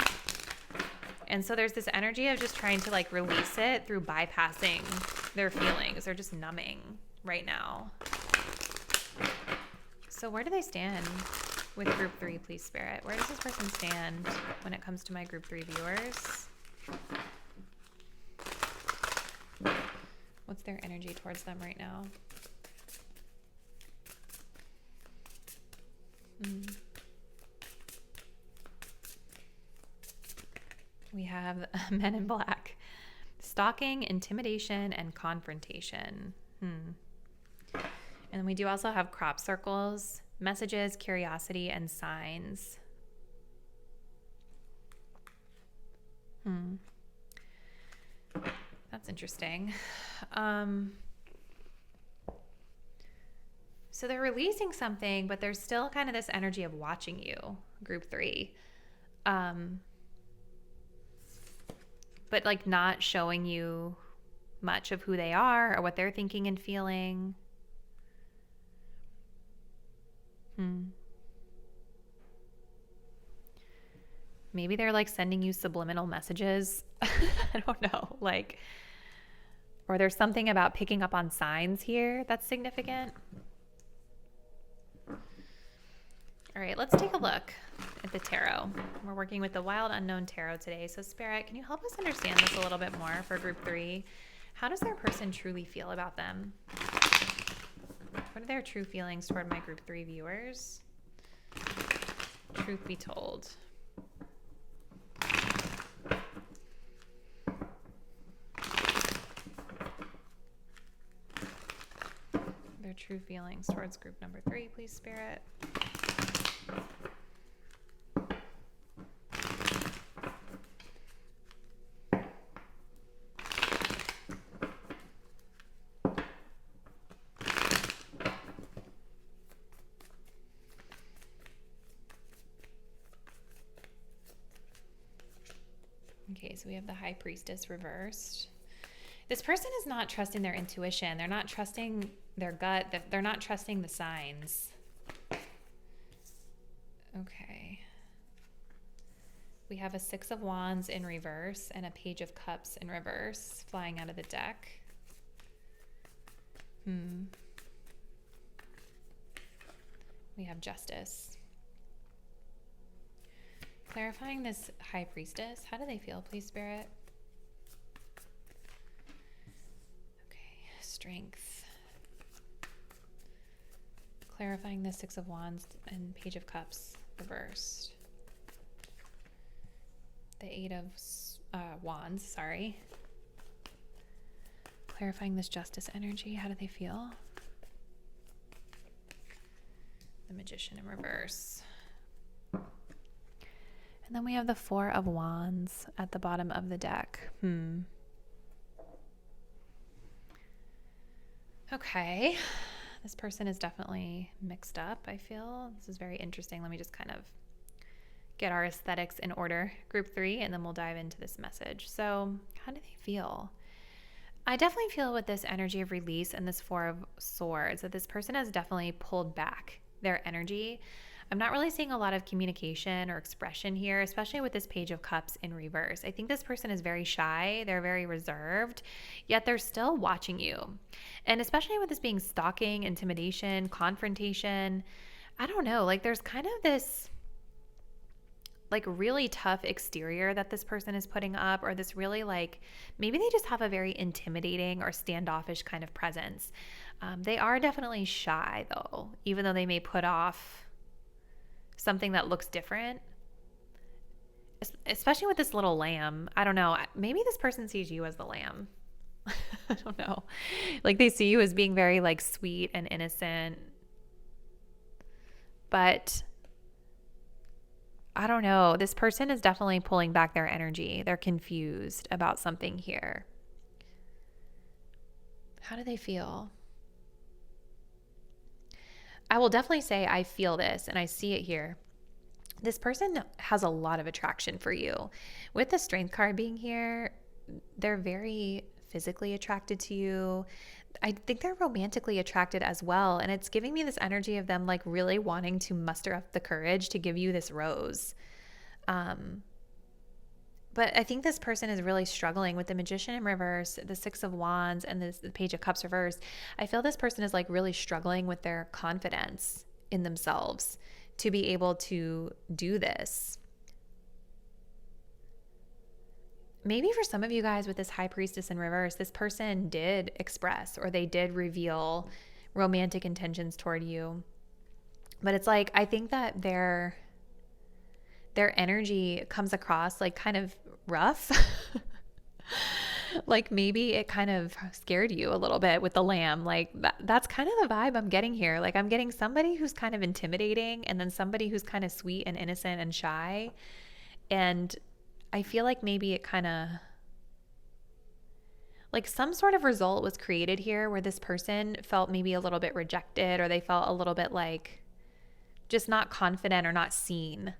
And so there's this energy of just trying to like release it through bypassing their feelings. They're just numbing right now. So where do they stand with group 3, please, Spirit? Where does this person stand when it comes to my group 3 viewers? What's their energy towards them right now? We have Men in Black. Stalking, intimidation, and confrontation. And then we do also have crop circles, messages, curiosity, and signs. That's interesting. So they're releasing something, but there's still kind of this energy of watching you, group 3. But like not showing you much of who they are or what they're thinking and feeling. Maybe they're like sending you subliminal messages. I don't know. Like, or there's something about picking up on signs here that's significant. All right, let's take a look at the tarot. We're working with the Wild Unknown Tarot today. So Spirit, can you help us understand this a little bit more for group 3? How does their person truly feel about them? What are their true feelings toward my group 3 viewers? Truth be told. Their true feelings towards group number 3, please, Spirit. Okay, so we have the High Priestess reversed. This person is not trusting their intuition. They're not trusting their gut. They're not trusting the signs. Okay. We have a 6 of Wands in reverse and a Page of Cups in reverse flying out of the deck. We have Justice. Clarifying this High Priestess. How do they feel, please, Spirit? Okay, Strength. Clarifying the 6 of Wands and Page of Cups reversed. The 8 of Wands, sorry. Clarifying this Justice energy. How do they feel? The Magician in reverse. And then we have the 4 of Wands at the bottom of the deck. Okay. This person is definitely mixed up, I feel. This is very interesting. Let me just kind of get our aesthetics in order, group 3, and then we'll dive into this message. So how do they feel? I definitely feel with this energy of release and this 4 of Swords that this person has definitely pulled back their energy. I'm not really seeing a lot of communication or expression here, especially with this Page of Cups in reverse. I think this person is very shy. They're very reserved, yet they're still watching you. And especially with this being stalking, intimidation, confrontation, I don't know, like there's kind of this like really tough exterior that this person is putting up, or this really like, maybe they just have a very intimidating or standoffish kind of presence. They are definitely shy though, even though they may put off something that looks different, especially with this little lamb. I don't know. Maybe this person sees you as the lamb. I don't know. Like they see you as being very like sweet and innocent. But I don't know. This person is definitely pulling back their energy. They're confused about something here. How do they feel? I will definitely say I feel this and I see it here. This person has a lot of attraction for you. With the Strength card being here, they're very physically attracted to you. I think they're romantically attracted as well. And it's giving me this energy of them like really wanting to muster up the courage to give you this rose. But I think this person is really struggling with the Magician in reverse, the Six of Wands, and the Page of Cups reverse. I feel this person is like really struggling with their confidence in themselves to be able to do this. Maybe for some of you guys with this High Priestess in reverse, this person did express or they did reveal romantic intentions toward you. But it's like, I think that their energy comes across like kind of rough. Like maybe it kind of scared you a little bit with the lamb. Like that's kind of the vibe I'm getting here. Like I'm getting somebody who's kind of intimidating and then somebody who's kind of sweet and innocent and shy. And I feel like maybe it kind of like some sort of result was created here where this person felt maybe a little bit rejected, or they felt a little bit like just not confident or not seen.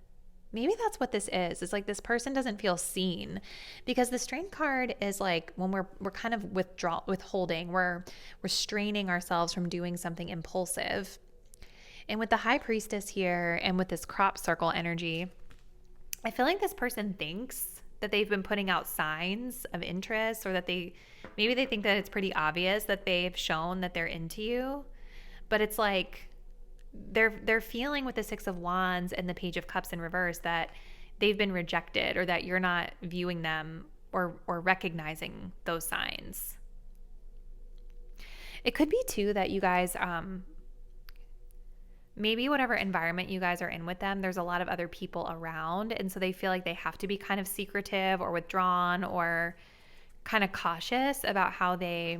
Maybe that's what this is. It's like this person doesn't feel seen, because the Strength card is like when we're kind of withholding, we're restraining ourselves from doing something impulsive. And with the High Priestess here and with this crop circle energy, I feel like this person thinks that they've been putting out signs of interest, or that maybe they think that it's pretty obvious that they've shown that they're into you. But it's like they're feeling with the Six of Wands and the Page of Cups in reverse that they've been rejected, or that you're not viewing them or recognizing those signs. It could be too that you guys, maybe whatever environment you guys are in with them, there's a lot of other people around. And so they feel like they have to be kind of secretive or withdrawn or kind of cautious about how they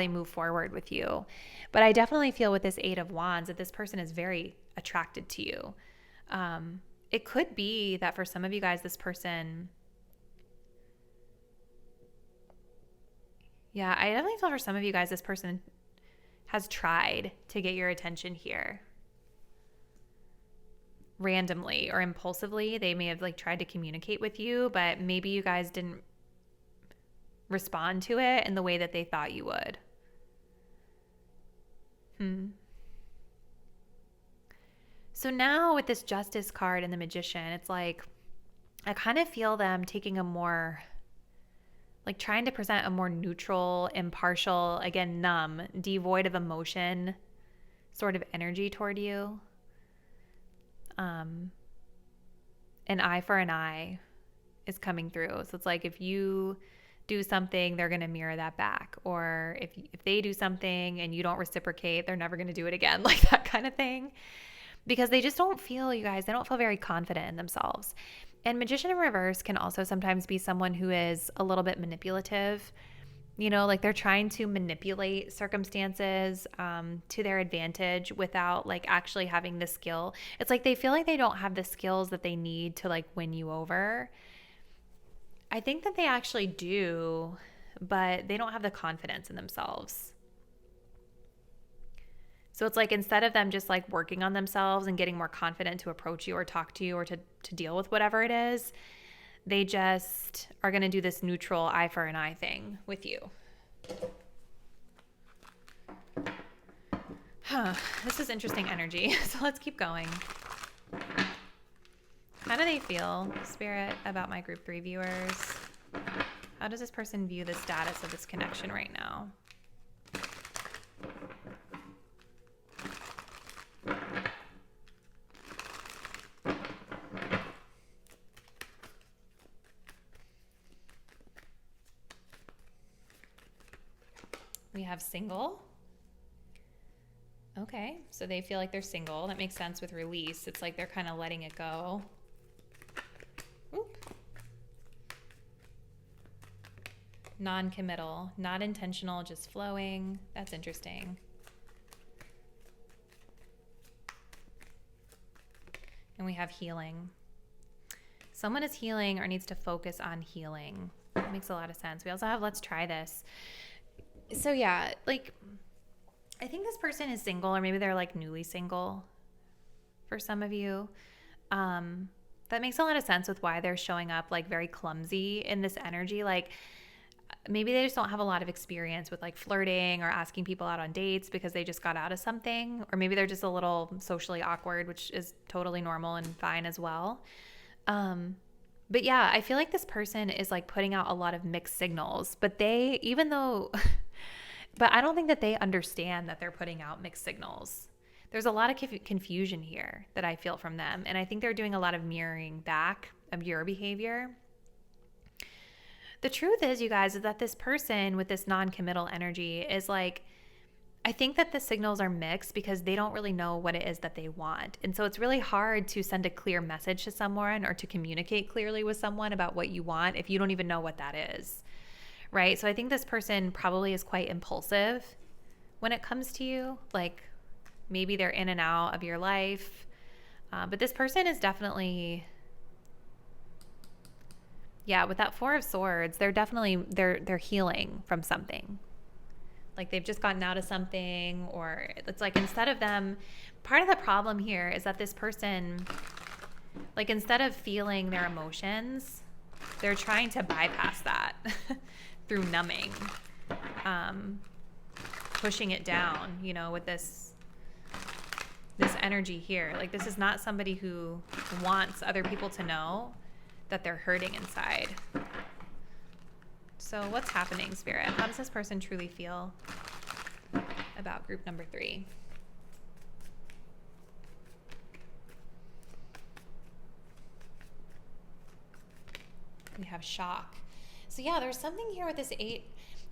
move forward with you. But I definitely feel with this Eight of Wands that this person is very attracted to you. It could be that for some of you guys, this person, yeah, I definitely feel for some of you guys, this person has tried to get your attention here. Randomly or impulsively, they may have like tried to communicate with you, but maybe you guys didn't respond to it in the way that they thought you would. So now with this Justice card and the Magician, it's like I kind of feel them taking a more, like trying to present a more neutral, impartial, again, numb, devoid of emotion sort of energy toward you. An eye for an eye is coming through. So it's like if you do something, they're going to mirror that back. Or if they do something and you don't reciprocate, they're never going to do it again, like that kind of thing. Because they just don't feel, you guys, they don't feel very confident in themselves. And Magician in reverse can also sometimes be someone who is a little bit manipulative. You know, like they're trying to manipulate circumstances to their advantage without like actually having the skill. It's like they feel like they don't have the skills that they need to like win you over. I think that they actually do, but they don't have the confidence in themselves. So it's like instead of them just like working on themselves and getting more confident to approach you or talk to you or to deal with whatever it is, they just are going to do this neutral eye for an eye thing with you. This is interesting energy. So let's keep going. How do they feel, Spirit, about my group 3 viewers? How does this person view the status of this connection right now? We have single. Okay, so they feel like they're single. That makes sense with release. It's like they're kind of letting it go. Oop. Non-committal, not intentional, just flowing. That's interesting. And we have healing. Someone is healing or needs to focus on healing. That makes a lot of sense. We also have let's try this. So yeah, like I think this person is single, or maybe they're like newly single for some of you. That makes a lot of sense with why they're showing up like very clumsy in this energy. Like maybe they just don't have a lot of experience with like flirting or asking people out on dates because they just got out of something. Or maybe they're just a little socially awkward, which is totally normal and fine as well. But yeah, I feel like this person is like putting out a lot of mixed signals, but but I don't think that they understand that they're putting out mixed signals. There's a lot of confusion here that I feel from them. And I think they're doing a lot of mirroring back of your behavior. The truth is, you guys, is that this person with this non-committal energy is like, I think that the signals are mixed because they don't really know what it is that they want. And so it's really hard to send a clear message to someone or to communicate clearly with someone about what you want if you don't even know what that is. Right? So I think this person probably is quite impulsive when it comes to you. Like maybe they're in and out of your life. But this person is definitely, yeah, with that Four of Swords, they're healing from something. Like they've just gotten out of something, or it's like instead of them, part of the problem here is that this person, like instead of feeling their emotions, they're trying to bypass that through numbing, pushing it down, with this energy here. Like this is not somebody who wants other people to know that they're hurting inside. So what's happening, Spirit? How does this person truly feel about group number 3? We have shock. So yeah, there's something here with this 8.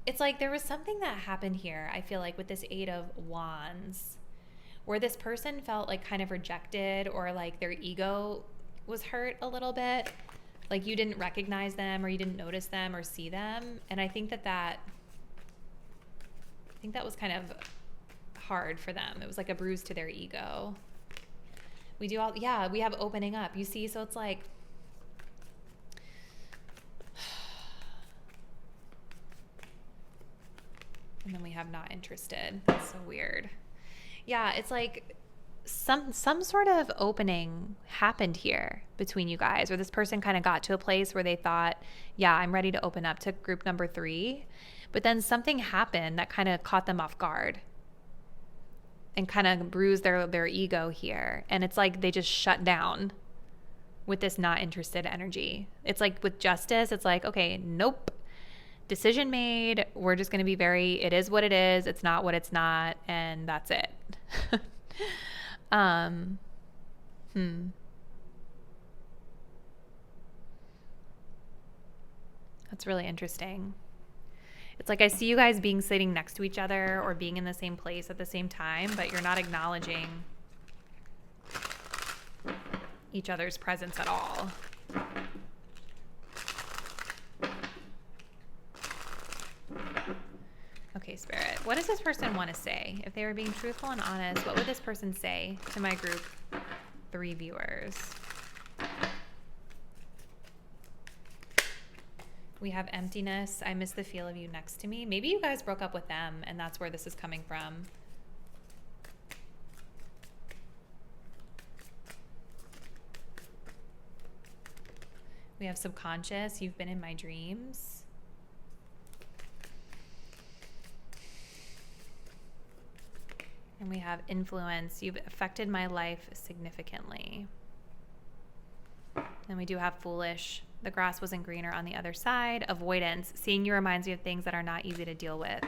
It's like there was something that happened here, I feel like, with this 8 of Wands, where this person felt like kind of rejected, or like their ego was hurt a little bit. Like you didn't recognize them, or you didn't notice them or see them. And I think that was kind of hard for them. It was like a bruise to their ego. We have opening up, you see? So it's like, and then we have not interested. That's so weird. Yeah, it's like some sort of opening happened here between you guys, or this person kind of got to a place where they thought, yeah, I'm ready to open up to group number 3. But then something happened that kind of caught them off guard and kind of bruised their ego here. And it's like they just shut down with this not interested energy. It's like with justice, it's like, okay, nope. Decision made. We're just going to be it is what it is. It's not what it's not. And that's it. That's really interesting. It's like I see you guys sitting next to each other or being in the same place at the same time, but you're not acknowledging each other's presence at all. Okay, Spirit, what does this person want to say? If they were being truthful and honest, what would this person say to my group 3 viewers? We have emptiness. I miss the feel of you next to me. Maybe you guys broke up with them and that's where this is coming from. We have subconscious. You've been in my dreams. And we have influence. You've affected my life significantly. And we do have foolish. The grass wasn't greener on the other side. Avoidance. Seeing you reminds me of things that are not easy to deal with.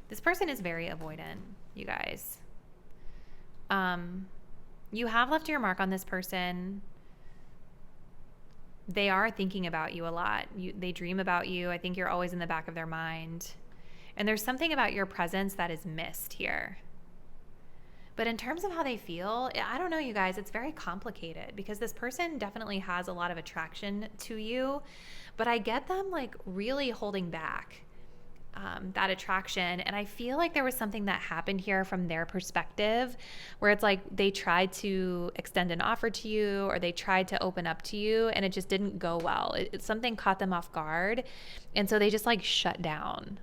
This person is very avoidant, you guys. You have left your mark on this person. They are thinking about you a lot. They dream about you. I think you're always in the back of their mind. And there's something about your presence that is missed here. But in terms of how they feel, I don't know, you guys, it's very complicated because this person definitely has a lot of attraction to you, but I get them like really holding back that attraction. And I feel like there was something that happened here from their perspective where it's like they tried to extend an offer to you or they tried to open up to you and it just didn't go well. Something caught them off guard. And so they just like shut down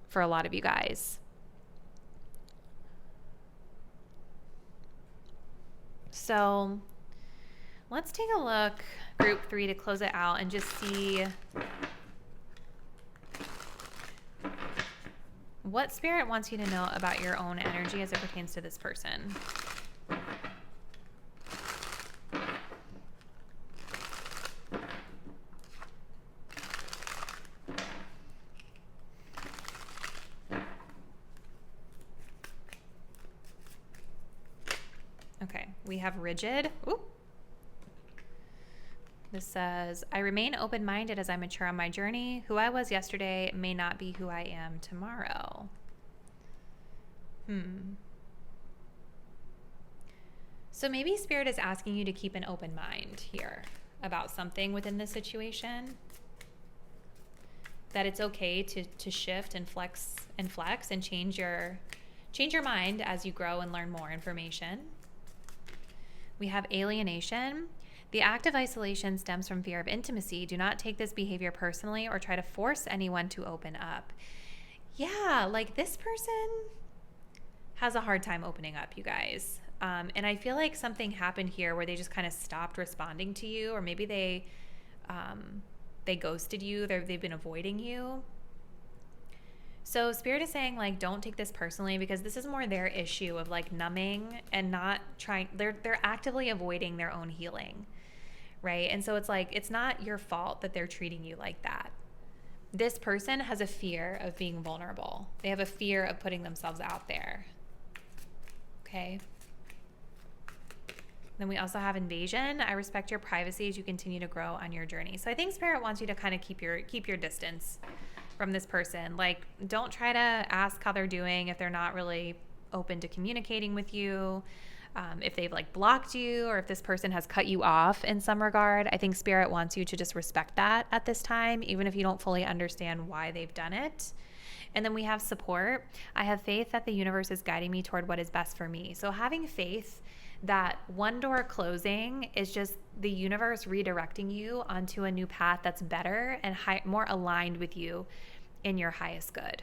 for a lot of you guys. So let's take a look, group 3, to close it out and just see what Spirit wants you to know about your own energy as it pertains to this person. Okay, we have rigid. Ooh. This says, I remain open-minded as I mature on my journey. Who I was yesterday may not be who I am tomorrow. So maybe Spirit is asking you to keep an open mind here about something within this situation. That it's okay to shift and flex and change your mind as you grow and learn more information. We have alienation. The act of isolation stems from fear of intimacy. Do not take this behavior personally or try to force anyone to open up. Yeah, like this person has a hard time opening up, you guys. And I feel like something happened here where they just kind of stopped responding to you, or maybe they ghosted you. They've been avoiding you. So Spirit is saying, like, don't take this personally because this is more their issue of like numbing and not trying. They're actively avoiding their own healing, right? And so it's like, it's not your fault that they're treating you like that. This person has a fear of being vulnerable. They have a fear of putting themselves out there. Okay. Then we also have invasion. I respect your privacy as you continue to grow on your journey. So I think Spirit wants you to kind of keep your distance from this person. Like, don't try to ask how they're doing if they're not really open to communicating with you. If they've like blocked you or if this person has cut you off in some regard, I think Spirit wants you to just respect that at this time, even if you don't fully understand why they've done it. And then we have support. I have faith that the universe is guiding me toward what is best for me. So having faith that one door closing is just the universe redirecting you onto a new path that's better and more aligned with you in your highest good.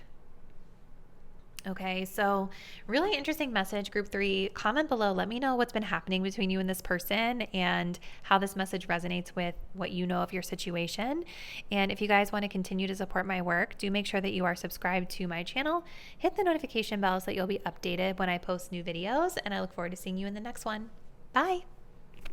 Okay, so really interesting message, group 3. Comment below. Let me know what's been happening between you and this person and how this message resonates with what you know of your situation. And if you guys want to continue to support my work, do make sure that you are subscribed to my channel. Hit the notification bell so that you'll be updated when I post new videos. And I look forward to seeing you in the next one. Bye.